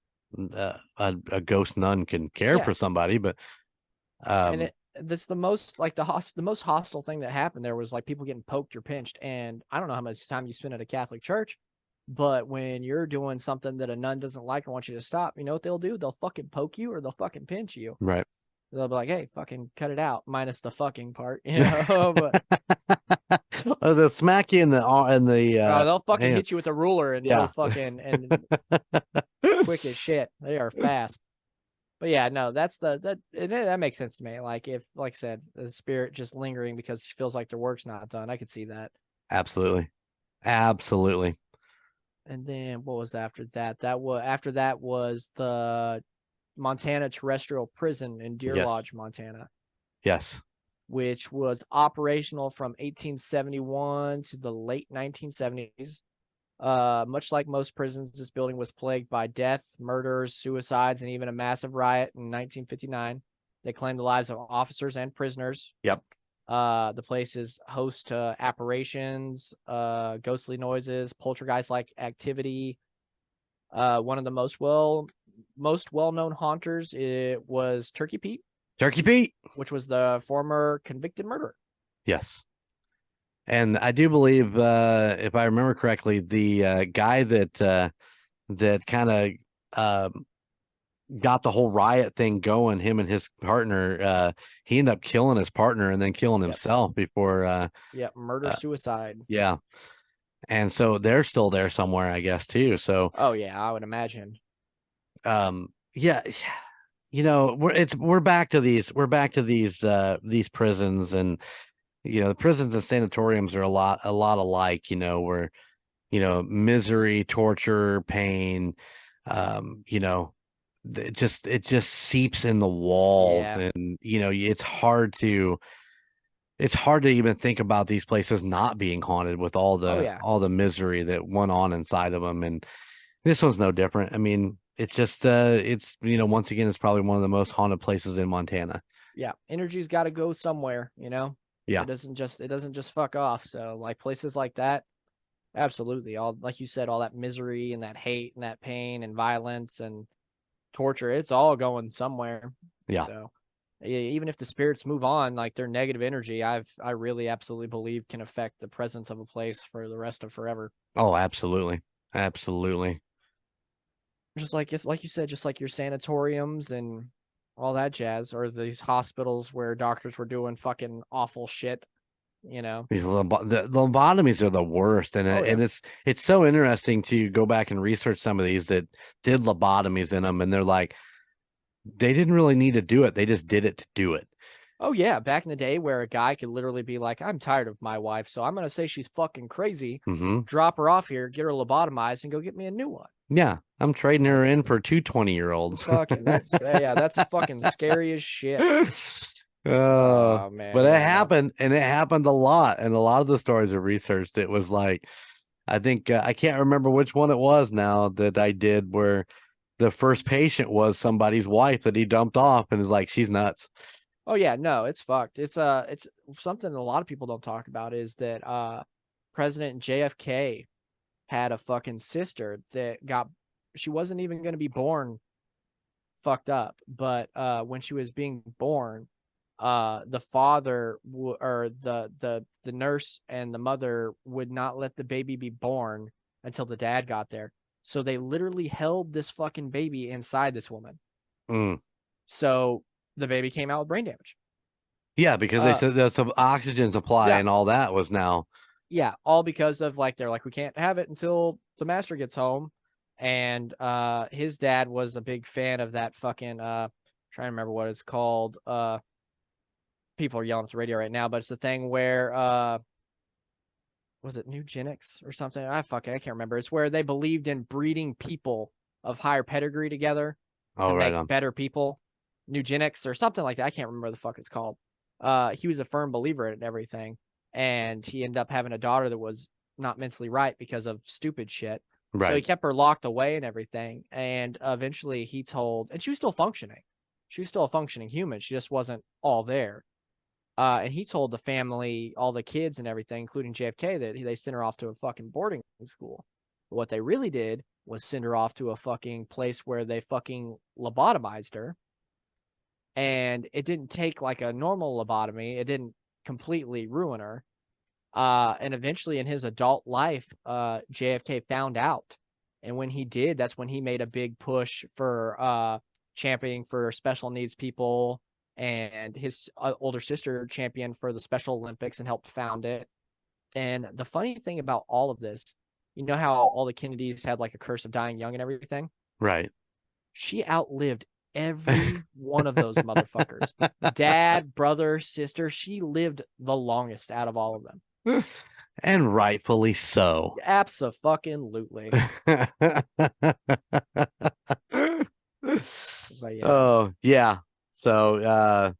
a ghost nun can care for somebody. But and that's the most like the most hostile thing that happened there was like people getting poked or pinched. And I don't know how much time you spend at a Catholic church, but when you're doing something that a nun doesn't like or want you to stop, you know what they'll do? They'll fucking poke you or they'll fucking pinch you. Right. They'll be like, hey, fucking cut it out, minus the fucking part, But they'll smack you in the they'll fucking hand. hit you with a ruler and they'll fucking and quick as shit. They are fast. But yeah, no, that makes sense to me. Like if, like I said, the spirit just lingering because she feels like their work's not done. I could see that. Absolutely. And then what was after that? After that was the Montana Terrestrial Prison in Deer Lodge, Montana. Yes. Which was operational from 1871 to the late 1970s. Much like most prisons, this building was plagued by death, murders, suicides, and even a massive riot in 1959. They claimed the lives of officers and prisoners. Yep. The place is host to apparitions, ghostly noises, poltergeist-like activity. One of the most well-known haunters, it was Turkey Pete. Turkey Pete, which was the former convicted murderer. Yes. And I do believe, if I remember correctly, the guy that kind of got the whole riot thing going, him and his partner, he ended up killing his partner and then killing himself before. Murder-suicide. Yeah. And so they're still there somewhere, I guess, too. So. Oh, yeah, I would imagine. Yeah. We're back to these prisons, and the prisons and sanatoriums are a lot alike, where misery, torture, pain, it just seeps in the walls. And it's hard to even think about these places not being haunted with all the misery that went on inside of them. And this one's no different. I mean, it's just once again, it's probably one of the most haunted places in Montana. Yeah, energy's got to go somewhere, Yeah, it doesn't just fuck off. So like places like that, absolutely, all like you said, all that misery and that hate and that pain and violence and torture, it's all going somewhere. Yeah. So even if the spirits move on, like their negative energy, I really absolutely believe can affect the presence of a place for the rest of forever. Oh, absolutely. Just like it's like you said, just like your sanatoriums and all that jazz, or these hospitals where doctors were doing fucking awful shit, These the lobotomies are the worst, and and it's so interesting to go back and research some of these that did lobotomies in them, and they're like, they didn't really need to do it; they just did it to do it. Oh yeah, back in the day where a guy could literally be like, I'm tired of my wife, so I'm gonna say she's fucking crazy, drop her off here, get her lobotomized, and go get me a new one. Yeah, I'm trading her in for 2 20-year-olds. Fucking that's fucking scary as shit. Oh man. But it happened, and it happened a lot. And a lot of the stories I've researched, it was like, I think I can't remember which one it was now that I did, where the first patient was somebody's wife that he dumped off, and is like, she's nuts. Oh yeah, no, it's fucked. It's something a lot of people don't talk about is that President JFK had a fucking sister that she wasn't even going to be born fucked up, but when she was being born, the father or the nurse and the mother would not let the baby be born until the dad got there. So they literally held this fucking baby inside this woman. Mm. So the baby came out with brain damage. Yeah, because they said that some oxygen supply and all that was now. Yeah, all because of they're like, we can't have it until the master gets home. And his dad was a big fan of that fucking trying to remember what it's called. People are yelling at the radio right now, but it's the thing where was it eugenics or something? I can't remember. It's where they believed in breeding people of higher pedigree together to make better people. Eugenics or something like that. I can't remember what the fuck it's called. He was a firm believer in it and everything. And he ended up having a daughter that was not mentally right because of stupid shit. Right. So he kept her locked away and everything. And eventually he told, and she was still functioning. She was still a functioning human. She just wasn't all there. And he told the family, all the kids and everything, including JFK, that they sent her off to a fucking boarding school. But what they really did was send her off to a fucking place where they fucking lobotomized her. And it didn't take like a normal lobotomy. It didn't completely ruin her. And eventually in his adult life, JFK found out. And when he did, that's when he made a big push for championing for special needs people. And his older sister championed for the Special Olympics and helped found it. And the funny thing about all of this, you know how all the Kennedys had like a curse of dying young and everything? Right. She outlived every one of those motherfuckers. Dad, brother, sister. She lived the longest out of all of them. And rightfully so. Abso-fucking-lutely. Yeah. Oh, yeah. So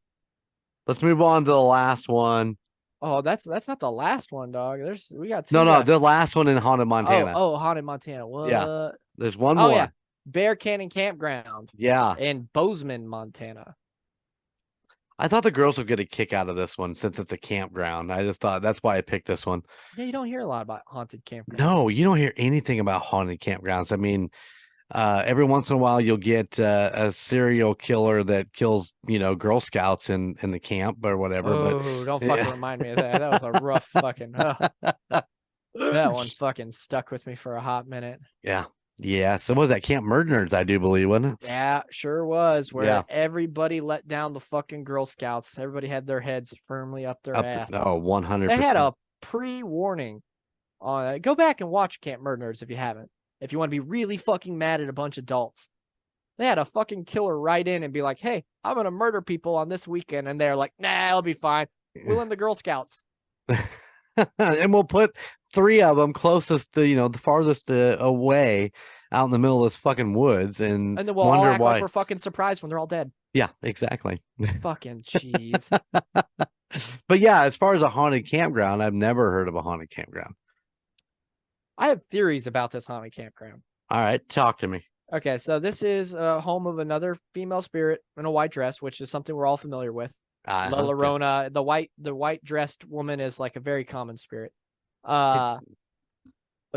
let's move on to the last one. Oh, that's not the last one, dog. We got two. No, the last one in Haunted Montana. Oh, Haunted Montana. What? Yeah. There's one more. Yeah. Bear Canyon Campground. Yeah. In Bozeman, Montana. I thought the girls would get a kick out of this one since it's a campground. I just thought that's why I picked this one. Yeah, you don't hear a lot about haunted campgrounds. No, you don't hear anything about haunted campgrounds. I mean, every once in a while you'll get a serial killer that kills, Girl Scouts in the camp or whatever. Oh, don't fucking remind me of that. That was a rough fucking. That one fucking stuck with me for a hot minute. Yeah. Yeah. So what was that? Camp Murderers, I do believe, wasn't it? Yeah, sure was. Where everybody let down the fucking Girl Scouts. Everybody had their heads firmly up their ass. 100%. They had a pre-warning on it. Go back and watch Camp Murderers if you haven't. If you want to be really fucking mad at a bunch of adults. They had a fucking killer write in and be like, hey, I'm going to murder people on this weekend. And they're like, nah, it'll be fine. We'll in the Girl Scouts. And we'll put 3 of them closest to, the farthest away out in the middle of this fucking woods. And then we'll all act like we're fucking surprised when they're all dead. Yeah, exactly. Fucking jeez. But yeah, as far as a haunted campground, I've never heard of a haunted campground. I have theories about this haunted campground. All right, talk to me. Okay, so this is a home of another female spirit in a white dress, which is something we're all familiar with. La Llorona, the white dressed woman is like a very common spirit. But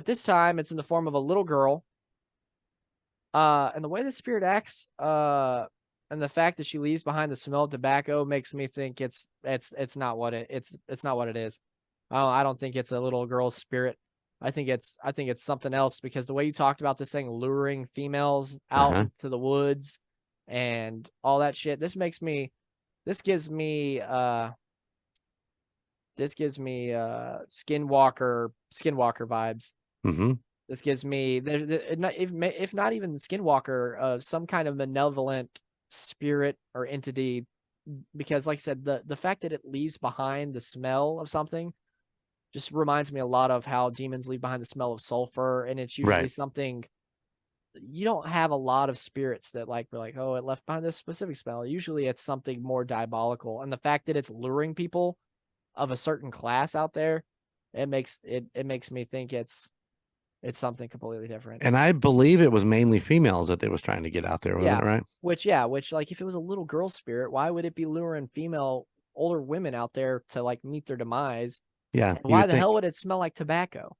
this time it's in the form of a little girl. And the way the spirit acts, and the fact that she leaves behind the smell of tobacco makes me think it's not what it's not what it is. I don't think it's a little girl's spirit. I think it's something else, because the way you talked about this thing luring females out into the woods and all that shit, this gives me skinwalker vibes. Mm-hmm. This gives me, if not even skinwalker, some kind of malevolent spirit or entity, because like I said, the fact that it leaves behind the smell of something just reminds me a lot of how demons leave behind the smell of sulfur. And it's usually something, you don't have a lot of spirits that we're like, oh, it left behind this specific smell. Usually it's something more diabolical. And the fact that it's luring people of a certain class out there, it makes me think it's it's something completely different. And I believe it was mainly females that they was trying to get out there. Was Yeah. that right? Which like if it was a little girl spirit, why would it be luring female older women out there to like meet their demise? Yeah. And why the hell would it smell like tobacco?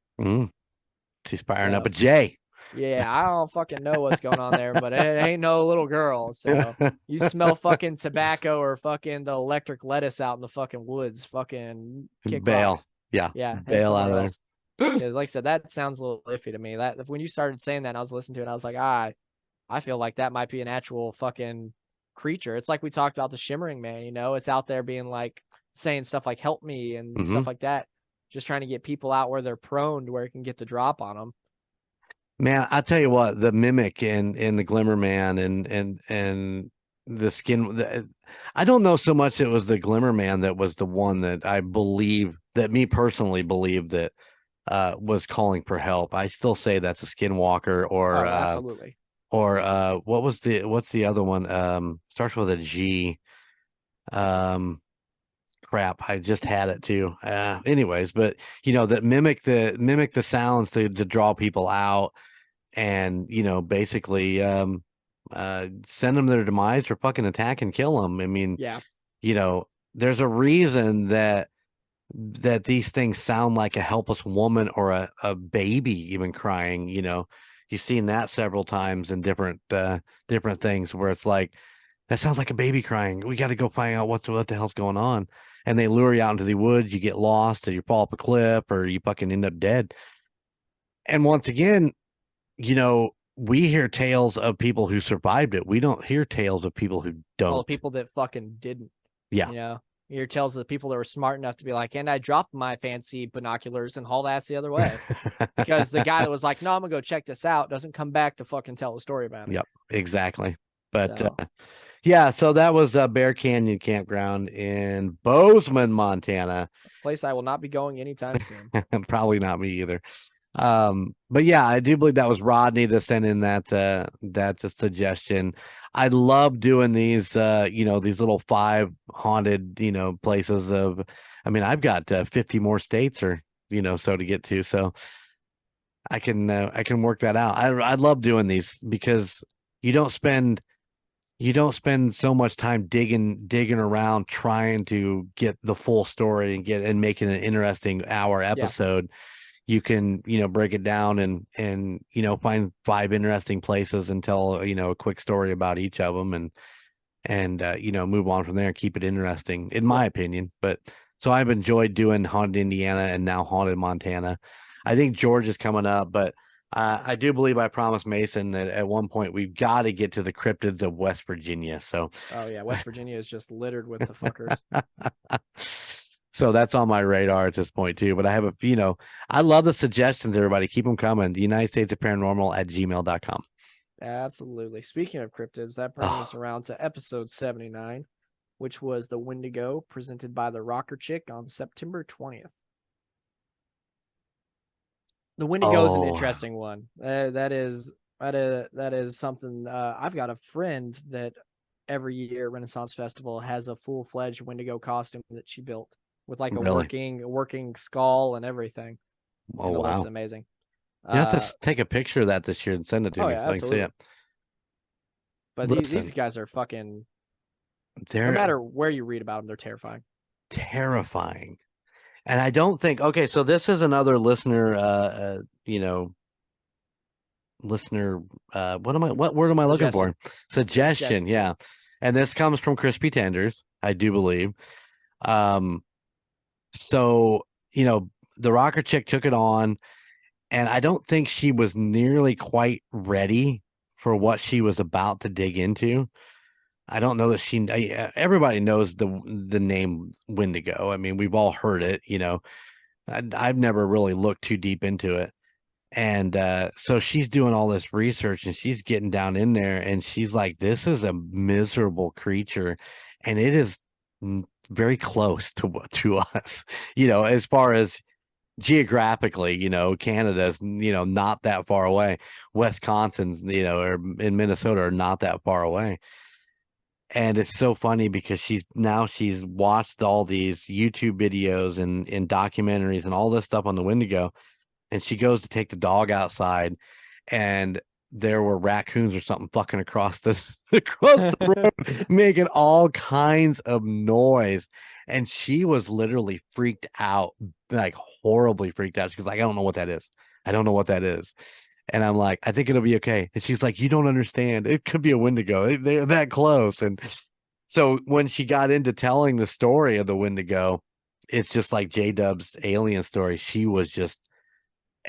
She's firing up a J. Yeah, I don't fucking know what's going on there, but it ain't no little girl. So you smell fucking tobacco or fucking the electric lettuce out in the fucking woods, fucking kick Bail. rocks. Yeah. Yeah, Bail out of there. Because like I said, that sounds a little iffy to me. That when you started saying that, and I was listening to it, and I was like, I feel like that might be an actual fucking creature. It's like we talked about the Shimmering Man, you know, it's out there being like saying stuff like help me and stuff like that, just trying to get people out where they're prone to where it can get the drop on them. Man, I tell you what, the mimic in the Glimmer Man and the skin, I don't know so much it was the Glimmer Man that was the one that I believe, that me personally believe that was calling for help. I still say that's a skinwalker or absolutely. Or what's the other one? Starts with a G. Crap, I just had it too. Anyways, but you know, that mimic the sounds to draw people out and, you know, basically send them their demise or fucking attack and kill them. I mean, Yeah. you know, there's a reason that these things sound like a helpless woman or a baby even crying. You know, you've seen that several times in different things where it's like, that sounds like a baby crying. We got to go find out what the hell's going on. And they lure you out into the woods. You get lost, or you fall up a cliff, or you fucking end up dead. And once again, you know, we hear tales of people who survived it. We don't hear tales of people who don't. Well, people that fucking didn't. Yeah. You know, you hear tales of the people that were smart enough to be like, and I dropped my fancy binoculars and hauled ass the other way. Because the guy that was like, no, I'm gonna go check this out, doesn't come back to fucking tell a story about it. Yep, exactly. But yeah, so that was Bear Canyon Campground in Bozeman, Montana. Place I will not be going anytime soon. Probably not me either. But yeah, I do believe that was Rodney that sent in that's a suggestion. I love doing these you know, these little 5 haunted, you know, places of, I mean, I've got 50 more states or, you know, so to get to, so I can work that out. I love doing these because you don't spend so much time digging around trying to get the full story and making an interesting hour episode. Yeah. You can, you know, break it down and, you know, find 5 interesting places and tell, you know, a quick story about each of them and you know, move on from there and keep it interesting, in my opinion. But so I've enjoyed doing Haunted Indiana and now Haunted Montana. I think George is coming up, but I do believe I promised Mason that at one point we've got to get to the cryptids of West Virginia. So, oh yeah, West Virginia is just littered with the fuckers. So that's on my radar at this point too. But I have you know, I love the suggestions, everybody. Keep them coming. The United States of Paranormal at gmail.com. Absolutely. Speaking of cryptids, that brings us around to episode 79, which was the Wendigo presented by the Rocker Chick on September 20th. The Wendigo is an interesting one. That is something. I've got a friend that every year Renaissance Festival has a full-fledged Wendigo costume that she built with like a working skull and everything. Oh, wow. It looks amazing. You have to take a picture of that this year and send it to me so I can see it. But these guys are fucking, no matter where you read about them, they're terrifying. Terrifying. And I don't think, okay, so this is another listener, you know, what word am I looking for? Suggestion, yeah. And this comes from Crispy Tenders, I do believe. So, you know, the Rocker Chick took it on, and I don't think she was nearly quite ready for what she was about to dig into. I don't know that everybody knows the name Wendigo. I mean, we've all heard it, you know. I've never really looked too deep into it. And so she's doing all this research and she's getting down in there and she's like, this is a miserable creature. And it is very close to us, you know, as far as geographically, you know, Canada's, you know, not that far away. Wisconsin's, you know, or in Minnesota are not that far away. And it's so funny because she's watched all these YouTube videos and documentaries and all this stuff on the Wendigo. and she goes to take the dog outside, and there were raccoons or something fucking across the road, making all kinds of noise. And she was literally freaked out, like horribly freaked out. She was like, I don't know what that is. I don't know what that is. And I'm like, I think it'll be okay. And she's like, you don't understand. It could be a Wendigo. They're that close. And so when she got into telling the story of the Wendigo, it's just like J-Dub's alien story. She was just,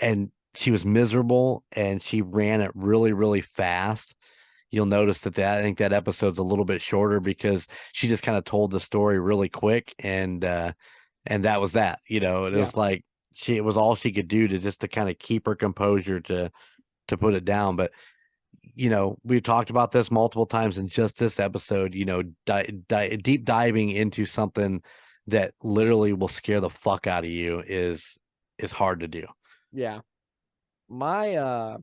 and she was miserable, and she ran it really, really fast. You'll notice that I think that episode's a little bit shorter because she just kind of told the story really quick, and that was that, you know. And it Yeah. was like it was all she could do to kind of keep her composure to put it down. But you know, we've talked about this multiple times in just this episode, you know, deep diving into something that literally will scare the fuck out of you is hard to do. Yeah. My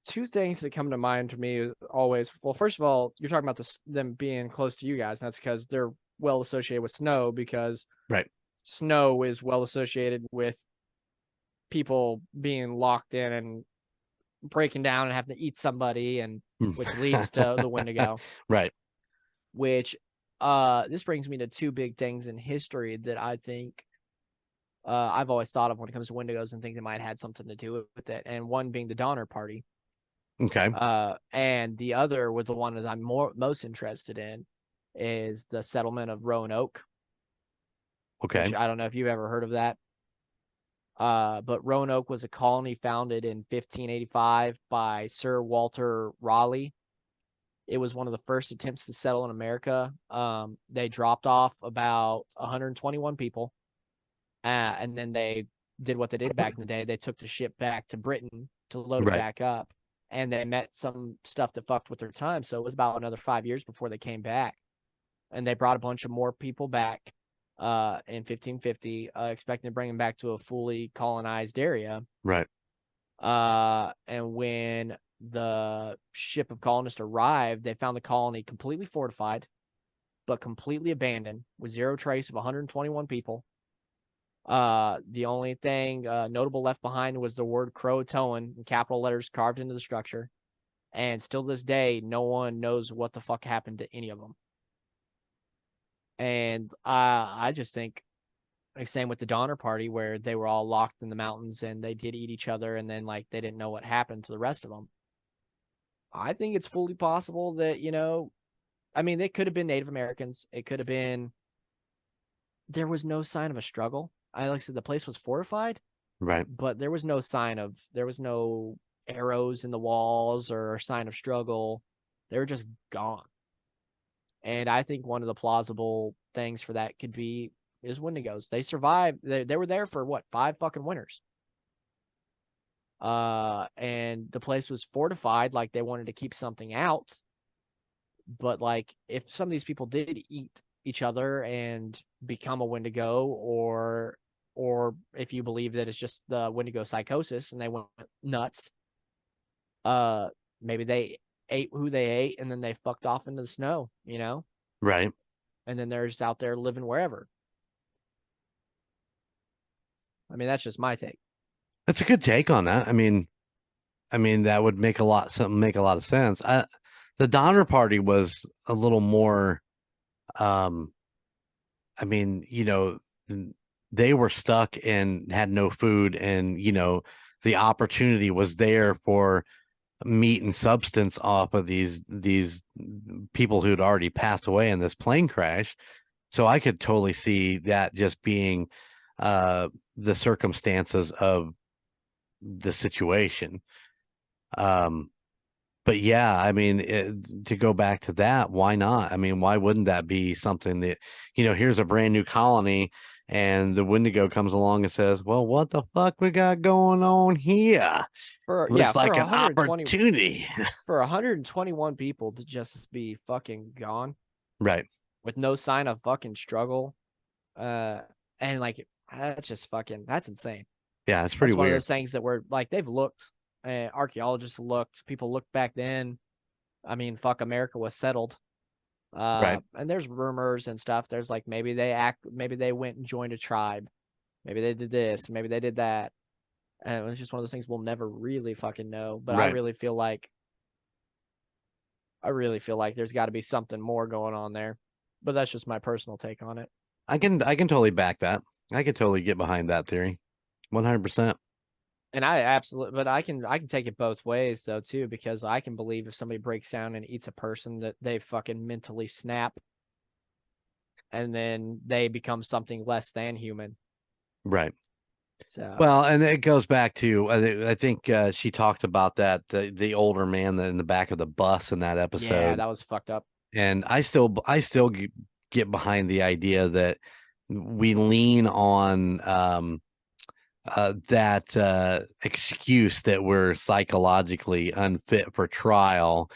two things that come to mind to me always. Well, first of all, you're talking about them being close to you guys, and that's because they're well associated with snow, because Right. snow is well associated with people being locked in and breaking down and having to eat somebody, and which leads to the Wendigo. Right. Which this brings me to two big things in history that I think I've always thought of when it comes to Wendigos, and think they might have had something to do with it. And one being the Donner Party. Okay. And the other, with the one that I'm most interested in, is the settlement of Roanoke. Okay. Which I don't know if you've ever heard of that. But Roanoke was a colony founded in 1585 by Sir Walter Raleigh. It was one of the first attempts to settle in America. They dropped off about 121 people. And then they did what they did back in the day. They took the ship back to Britain to load it Right. back up. And they met some stuff that fucked with their time. So it was about another 5 years before they came back. And they brought a bunch of more people back in 1550, expecting to bring them back to a fully colonized area. Right. And when the ship of colonists arrived, they found the colony completely fortified, but completely abandoned, with zero trace of 121 people. The only thing notable left behind was the word Croatoan in capital letters carved into the structure. And still this day, no one knows what the fuck happened to any of them. And I just think, like, same with the Donner Party, where they were all locked in the mountains and they did eat each other, and then like they didn't know what happened to the rest of them. I think it's fully possible that, you know, I mean, they could have been Native Americans. It could have been, there was no sign of a struggle. Like I said, the place was fortified, Right. but there was no arrows in the walls or a sign of struggle. They were just gone. And I think one of the plausible things for that could be is Wendigos. They survived. They were there for what, 5 fucking winters. And the place was fortified, like they wanted to keep something out. But like, if some of these people did eat each other and become a Wendigo, or if you believe that it's just the Wendigo psychosis and they went nuts, maybe they ate who they ate and then they fucked off into the snow, you know? Right. And then they're just out there living wherever. I mean, that's just my take. That's a good take on that. I mean, that would make a lot of sense. The Donner Party was a little more, I mean, you know, they were stuck and had no food, and you know, the opportunity was there for meat and substance off of these people who'd already passed away in this plane crash. So I could totally see that just being the circumstances of the situation. But yeah, I mean, to go back to that, why not? I mean, why wouldn't that be something that, you know, here's a brand new colony, and the Wendigo comes along and says, well, what the fuck we got going on here? Looks like an opportunity. For 121 people to just be fucking gone. Right. With no sign of fucking struggle. And like, that's just fucking, that's insane. Yeah, it's pretty that's one weird. Of those things that were like, they've looked, archaeologists looked, people looked back then. I mean, fuck, America was settled. Right. And there's rumors and stuff. There's like, maybe they went and joined a tribe. Maybe they did this, maybe they did that. And it's just one of those things we'll never really fucking know. But Right. I really feel like there's got to be something more going on there. But that's just my personal take on it. I can totally back that. I can totally get behind that theory. 100%. And I absolutely, but I can take it both ways though too, because I can believe if somebody breaks down and eats a person that they fucking mentally snap, and then they become something less than human. Right. So Well, and it goes back to I think she talked about that the older man in the back of the bus in that episode. yeah, that was fucked up. And I still get behind the idea that we lean on that excuse that we're psychologically unfit for trial.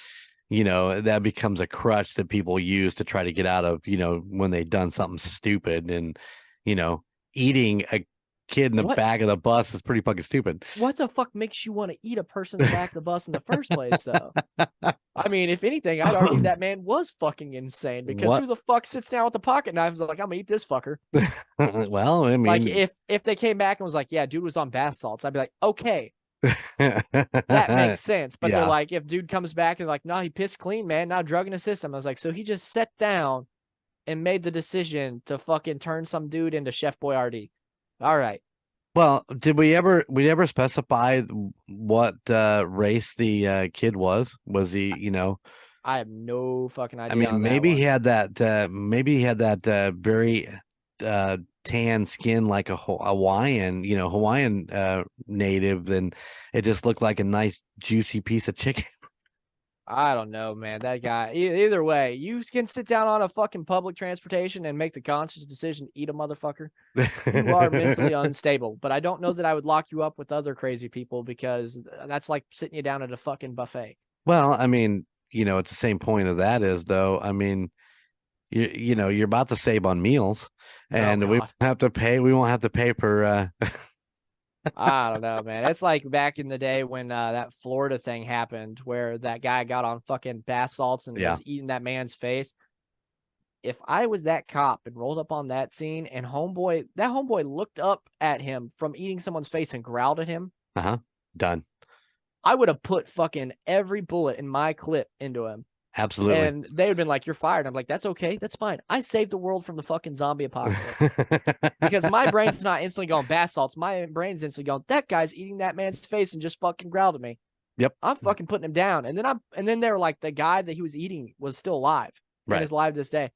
That becomes a crutch that people use to try to get out of, when they've done something stupid. And, eating a kid in the back of the bus is pretty fucking stupid. What the fuck makes you want to eat a person in the back of the bus in the first place, though? I mean, if anything, I'd argue that man was fucking insane, because who the fuck sits down with the pocket knife and is like, I'm gonna eat this fucker? Well, I mean, like if they came back and was like, yeah, dude was on bath salts, I'd be like, okay, that makes sense. But they're like, if dude comes back and like, no, he pissed clean, man, now drug in his system. I was like, so he just sat down and made the decision to fucking turn some dude into Chef Boyardee. All right. Well, did we ever specify what race the kid was? Was he, I have no fucking idea. I mean, maybe he had that very tan skin like a Hawaiian, native, and it just looked like a nice juicy piece of chicken. I don't know, man. That guy. Either way, you can sit down on a fucking public transportation and make the conscious decision to eat a motherfucker. You are mentally unstable. But I don't know that I would lock you up with other crazy people, because that's like sitting you down at a fucking buffet. Well, I mean, it's the same point of that is, though. I mean, you're about to save on meals, and we won't have to pay. We won't have to pay for. I don't know, man. It's like back in the day when that Florida thing happened, where that guy got on fucking bath salts and was eating that man's face. If I was that cop and rolled up on that scene, and that homeboy looked up at him from eating someone's face and growled at him, done. I would have put fucking every bullet in my clip into him. Absolutely. And they would have been like, you're fired. I'm like, that's okay. That's fine. I saved the world from the fucking zombie apocalypse. Because my brain's not instantly going bath salts. My brain's instantly going, that guy's eating that man's face and just fucking growled at me. Yep. I'm fucking putting him down. And then they were like, the guy that he was eating was still alive. And is alive this day.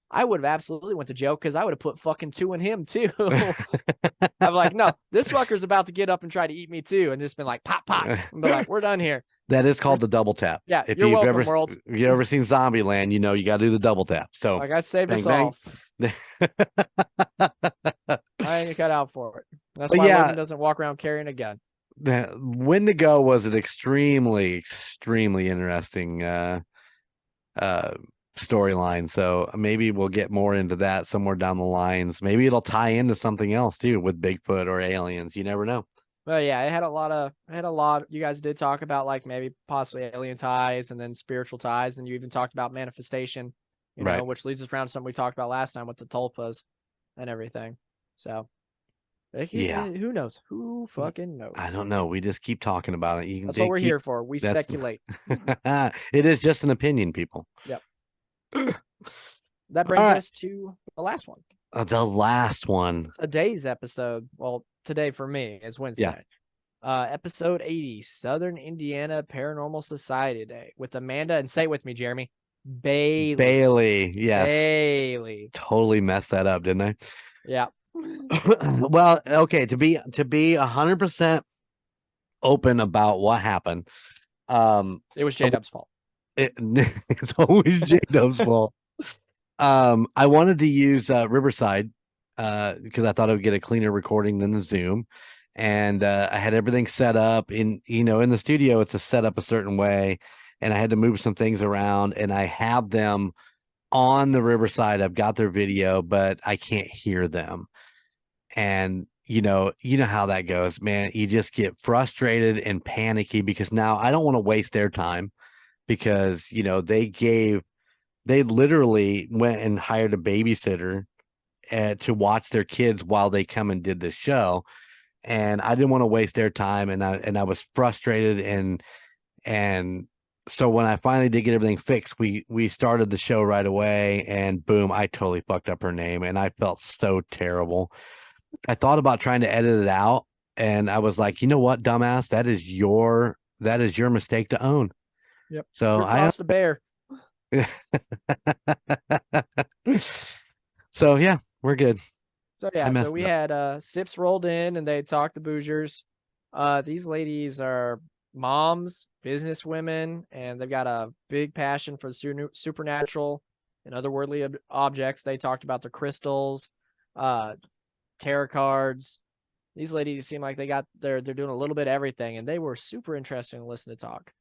I would have absolutely went to jail, because I would have put fucking 2 in him too. I'm like, no, this fucker's about to get up and try to eat me too. And just been like, pop, pop. And be like, we're done here. That is called the double tap. Yeah, if you're you've welcome, world. If you've ever seen Zombieland, you got to do the double tap. So like, I saved us all. I ain't cut out for it. That's why Logan doesn't walk around carrying a gun. Wendigo was an extremely interesting storyline. So maybe we'll get more into that somewhere down the lines. Maybe it'll tie into something else too, with Bigfoot or aliens. You never know. Well, yeah, it had a lot. You guys did talk about like maybe possibly alien ties and then spiritual ties, and you even talked about manifestation, know, which leads us around to something we talked about last time with the tulpas and everything. So, who knows? Who fucking knows? I don't know. We just keep talking about it. That's what we're here for. We speculate. It is just an opinion, people. Yep. That brings us to the last one. The last one. Today's episode. Well, today for me is Wednesday. Episode 80, Southern Indiana Paranormal Society Day, with Amanda, and say it with me, Jeremy, Bailey. Yes. Bailey. Totally messed that up, didn't I? Yeah. Well, okay, to be 100% open about what happened. It was J-Dub's fault. It's always J-Dub's fault. I wanted to use Riverside because I thought I would get a cleaner recording than the Zoom, and I had everything set up in the studio. It's set up a certain way, and I had to move some things around, and I have them on the Riverside. I've got their video, but I can't hear them. And you know how that goes, man. You just get frustrated and panicky because now I don't want to waste their time, because they literally went and hired a babysitter to watch their kids while they come and did the show. and I didn't want to waste their time, and I was frustrated, and so when I finally did get everything fixed, we started the show right away, and boom, I totally fucked up her name, and I felt so terrible. I thought about trying to edit it out, and I was like, you know what, dumbass, that is your mistake to own. Yep. So Your cross to bear. So yeah, we're good. So yeah, so we had Sips rolled in and they talked to Boozers. These ladies are moms, business women, and they've got a big passion for the supernatural and otherworldly objects. They talked about the crystals, tarot cards. These ladies seem like they're doing a little bit of everything, and they were super interesting to listen to talk.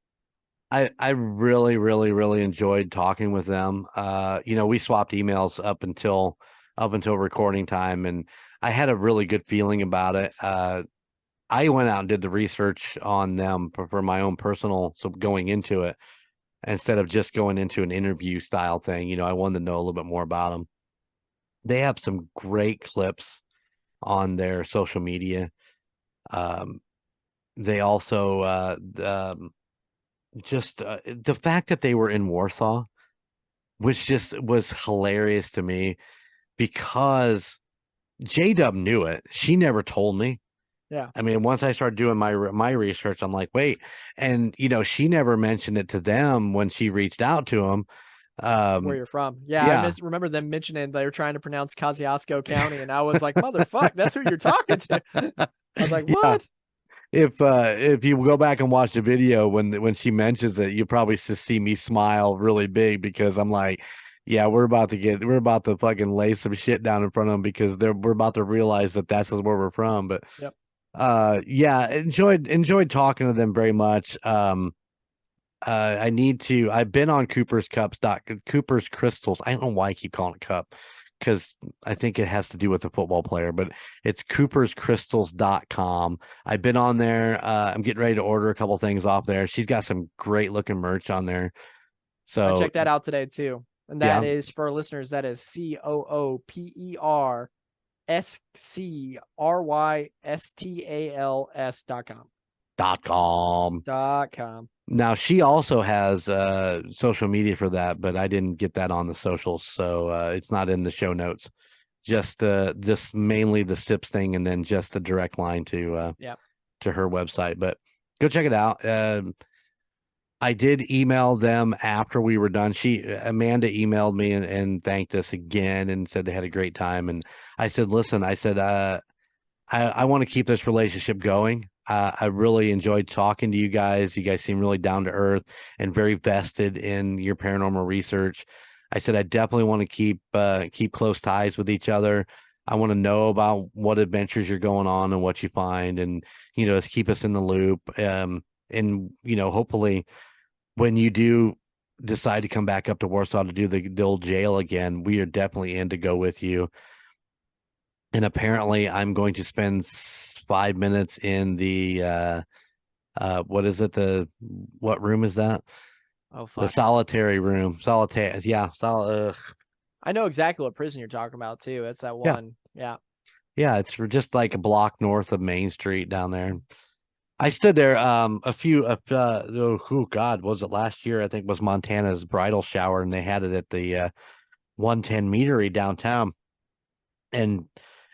I really, really, really enjoyed talking with them. We swapped emails up until recording time, and I had a really good feeling about it. I went out and did the research on them for my own personal, so going into it instead of just going into an interview style thing. I wanted to know a little bit more about them. They have some great clips on their social media. They also just the fact that they were in Warsaw, which just was hilarious to me, because J-Dub knew it. She never told me. Yeah. I mean, once I started doing my research, I'm like, wait, and she never mentioned it to them when she reached out to them. Where you're from. Yeah. I remember them mentioning they were trying to pronounce Kosciuszko County, and I was like, motherfuck, that's who you're talking to. I was like, what? If you go back and watch the video when she mentions it, you probably just see me smile really big, because I'm like, yeah, we're about to fucking lay some shit down in front of them, because we're about to realize that that's where we're from. But yep. Yeah, enjoyed talking to them very much. I've been on Cooper's Crystals. I don't know why I keep calling it cup, because I think it has to do with the football player, but it's cooperscrystals.com. I've been on there. I'm getting ready to order a couple things off there. She's got some great looking merch on there. So I checked that out today too. And that is, for listeners, that is COOPERSCRYSTALS.com. Now she also has social media for that, but I didn't get that on the socials, so it's not in the show notes. Just mainly the SIPs thing, and then just the direct line to her website. But go check it out. I did email them after we were done. Amanda emailed me and thanked us again and said they had a great time. And I said, listen, I want to keep this relationship going. I really enjoyed talking to you guys. You guys seem really down to earth and very vested in your paranormal research. I said, I definitely want to keep close ties with each other. I want to know about what adventures you're going on and what you find, and, just keep us in the loop. And, hopefully when you do decide to come back up to Warsaw to do the old jail again, we are definitely in to go with you. And apparently I'm going to spend 5 minutes in the what is it? What room is that? Oh, fuck. The solitary room. Solitaire. Yeah. I know exactly what prison you're talking about too. It's that one. Yeah. Yeah. It's just like a block north of Main Street down there. I stood there oh God, was it last year? I think it was Montana's bridal shower, and they had it at the 110 Meadery downtown. And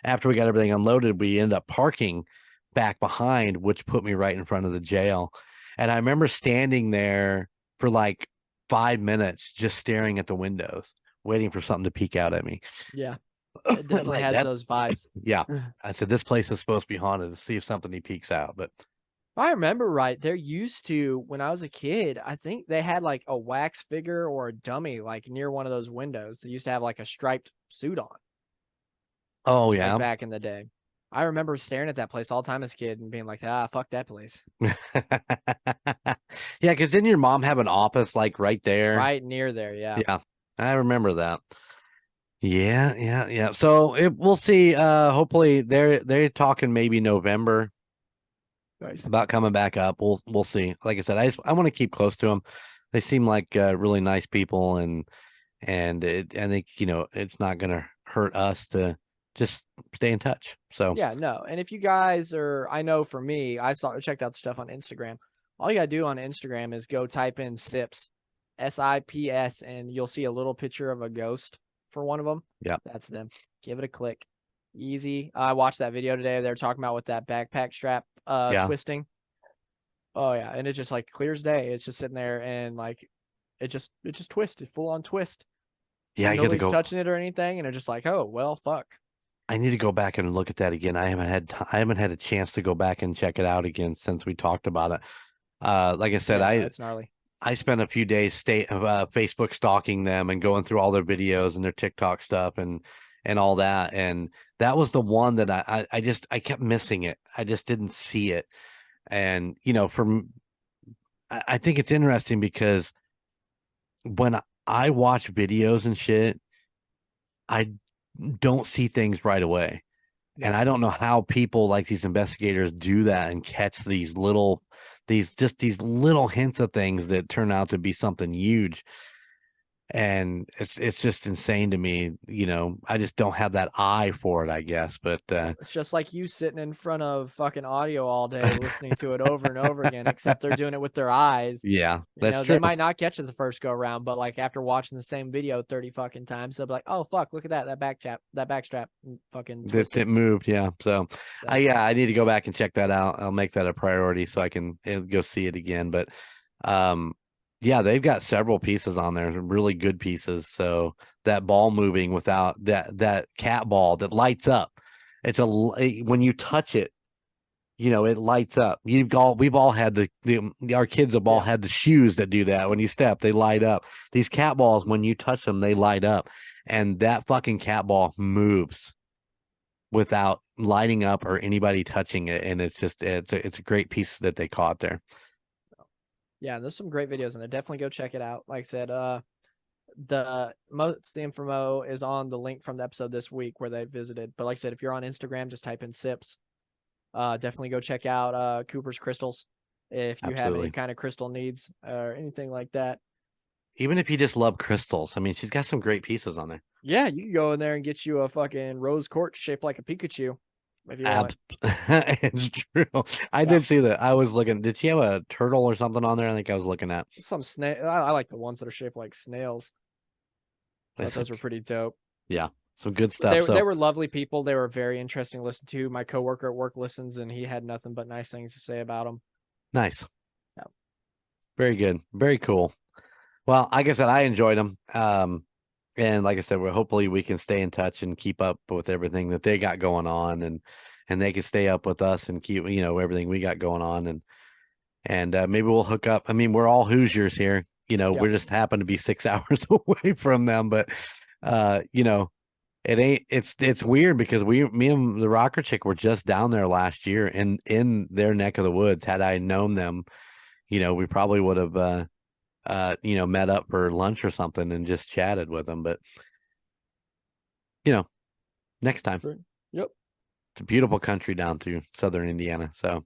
after we got everything unloaded, we ended up parking back behind, which put me right in front of the jail. And I remember standing there for like 5 minutes, just staring at the windows, waiting for something to peek out at me. Yeah. It definitely has those vibes. Yeah. I said, this place is supposed to be haunted, to see if something peeks out. But if I remember right, there used to, when I was a kid, I think they had like a wax figure or a dummy like near one of those windows. They used to have like a striped suit on. Oh yeah. Like back in the day. I remember staring at that place all the time as a kid and being like, fuck that place. Yeah, because didn't your mom have an office like right there? Right near there, yeah. Yeah, I remember that. Yeah. So we'll see. Hopefully they're talking maybe November. Nice. About coming back up. We'll see. Like I said, I want to keep close to them. They seem like really nice people, and I think it's not gonna hurt us to just stay in touch. So Yeah, no. And if you guys are, I know for me, checked out the stuff on Instagram. All you gotta do on Instagram is go type in SIPS, SIPS, and you'll see a little picture of a ghost for one of them. Yeah. That's them. Give it a click. Easy. I watched that video today. They're talking about with that backpack strap Yeah. twisting. Oh yeah, and it just like clear as day. It's just sitting there and like it just twisted, full on twist. Yeah, Nobody's touching it or anything, and they're just like, oh well, fuck. I need to go back and look at that again. I haven't had a chance to go back and check it out again since we talked about it. Like I said, Yeah, it's gnarly. I spent a few days Facebook stalking them and going through all their videos and their TikTok stuff and all that. And that was the one that I kept missing it. I just didn't see it. And I think it's interesting because when I watch videos and shit, I don't see things right away. And I don't know how people like these investigators do that and catch these little hints of things that turn out to be something huge. And it's just insane to me. I just don't have that eye for it, I guess. But it's just like you sitting in front of fucking audio all day listening to it over and over again, except they're doing it with their eyes. Yeah, that's true. They might not catch it the first go around, but like after watching the same video 30 fucking times, they'll be like, oh fuck, look at that backstrap fucking twisted. It moved. Yeah. So I need to go back and check that out. I'll make that a priority so I can go see it again. But yeah, they've got several pieces on there, really good pieces. So that ball moving without that cat ball that lights up. When you touch it, it lights up. We've all had our kids have all had the shoes that do that. When you step, they light up. These cat balls, when you touch them, they light up. And that fucking cat ball moves without lighting up or anybody touching it. And it's a great piece that they caught there. Yeah, there's some great videos in there. Definitely go check it out. Like I said, the info is on the link from the episode this week where they visited. But like I said, if you're on Instagram, just type in SIPS. Definitely go check out Cooper's Crystals if you have any kind of crystal needs or anything like that. Even if you just love crystals, I mean, she's got some great pieces on there. Yeah, you can go in there and get you a fucking rose quartz shaped like a Pikachu. If you want. It's true. I did see that. I was looking. Did she have a turtle or something on there? I think I was looking at some snail. I like the ones that are shaped like snails. Those were pretty dope. Yeah, some good stuff. They were lovely people. They were very interesting to listen to. My coworker at work listens, and he had nothing but nice things to say about them. Nice. Yeah. Very good. Very cool. Well, like I said, I enjoyed them. And like I said, hopefully we can stay in touch and keep up with everything that they got going on, and they can stay up with us and keep everything we got going on, and maybe we'll hook up. I mean, we're all Hoosiers here. We just happen to be 6 hours away from them, but it's weird because me and the rocker chick were just down there last year in their neck of the woods. Had I known them, we probably would have met up for lunch or something and just chatted with them. But next time. Yep. It's a beautiful country down through southern Indiana. So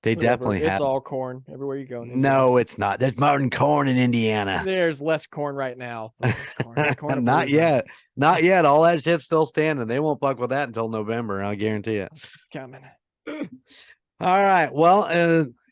they Whatever. definitely it's all corn everywhere you go. No, it's not. There's mountain corn in Indiana. There's less corn right now. It's corn Not yet. Not yet. All that shit's still standing. They won't fuck with that until November. I'll guarantee it. It's coming. All right. Well,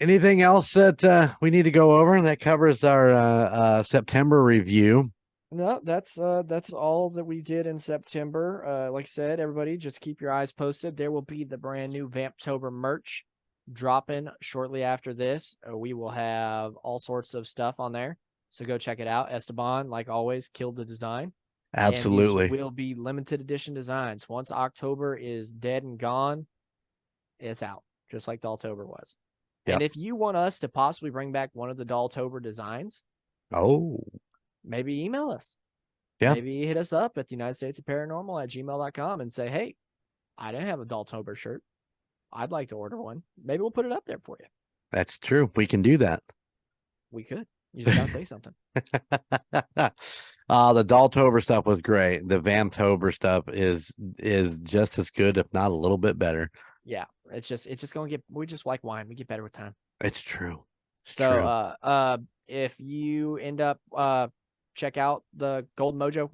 anything else that we need to go over? That covers our September review. No, that's all that we did in September. Like I said, everybody, just keep your eyes posted. There will be the brand new Vamptober merch dropping shortly after this. We will have all sorts of stuff on there, so go check it out. Esteban, like always, killed the design. Absolutely. And these will be limited edition designs. Once October is dead and gone, it's out, just like Daltober was. Yep. And if you want us to possibly bring back one of the Daltober designs, maybe email us. Yeah. Maybe hit us up at the United States of Paranormal at gmail.com and say, hey, I didn't have a Daltober shirt. I'd like to order one. Maybe we'll put it up there for you. That's true. We can do that. We could. You just gotta say something. The Daltober stuff was great. The Vamptober stuff is just as good, if not a little bit better. Yeah, it's just gonna get. We just like wine. We get better with time. It's true. If you end up check out the Golden Mojo.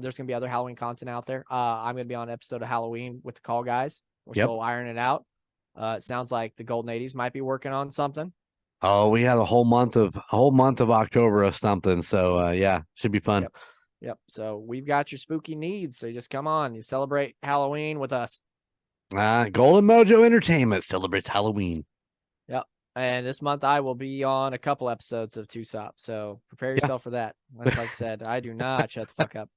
There's gonna be other Halloween content out there. I'm gonna be on an episode of Halloween with the Call Guys. We're still ironing it out. It sounds like the Golden 80s might be working on something. Oh, we had a whole month of October of something. So yeah, should be fun. Yep. So we've got your spooky needs. So you just come on, you celebrate Halloween with us. Golden Mojo Entertainment celebrates Halloween. Yep. And this month I will be on a couple episodes of Two-Sop. So prepare yourself for that. Like I said, I do not shut the fuck up.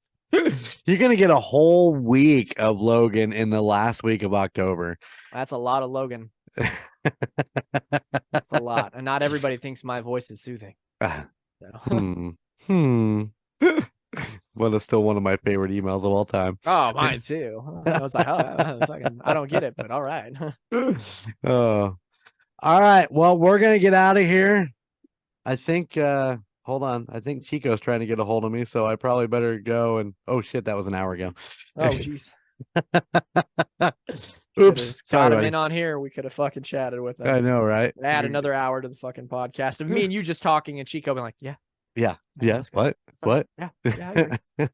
You're gonna get a whole week of Logan in the last week of October. That's a lot of Logan. That's a lot. And not everybody thinks my voice is soothing. So. Well, it's still one of my favorite emails of all time. Oh, mine too. I was like, I don't get it, but all right. Oh, all right. Well, we're gonna get out of here. I think. Hold on. I think Chico's trying to get a hold of me, so I probably better go. And oh shit, that was an hour ago. Oh jeez. Oops. Got him in on here. We could have fucking chatted with him. I know, right? Add another hour to the fucking podcast of me and you just talking, and Chico being like, yeah. What? Yeah. I agree.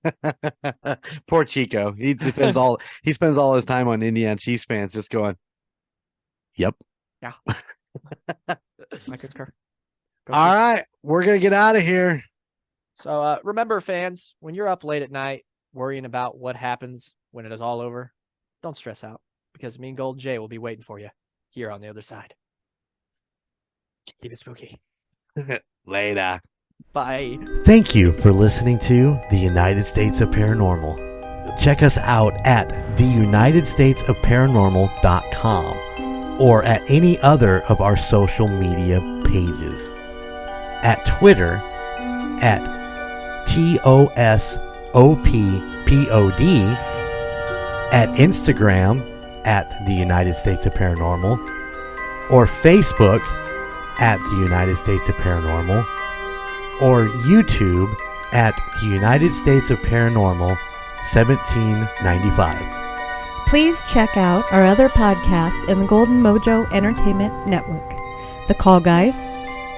Poor Chico. He spends all his time on Indiana Chiefs fans, just going, "Yep." Yeah. I concur. All right, we're gonna get out of here. So remember, fans, when you're up late at night worrying about what happens when it is all over, don't stress out, because me and Golden J will be waiting for you here on the other side. Keep it spooky. Later. Bye. Thank you for listening to the United States of Paranormal. Check us out at theunitedstatesofparanormal.com or at any other of our social media pages. At Twitter at TOSOPPOD, at Instagram at the United States of Paranormal, or Facebook at the United States of Paranormal, or YouTube at the United States of Paranormal 1795. Please check out our other podcasts in the Golden Mojo Entertainment Network: The Call Guys,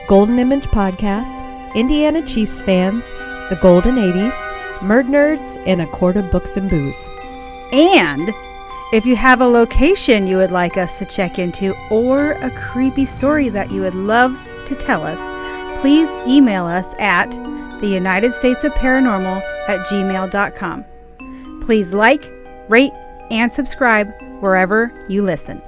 Golden Image Podcast, Indiana Chiefs Fans, The Golden 80s, Murd Nerds, and A Quart of Books and Booze. And if you have a location you would like us to check into, or a creepy story that you would love to tell us, please email us at theunitedstatesofparanormal@gmail.com. Please like, rate, and subscribe wherever you listen.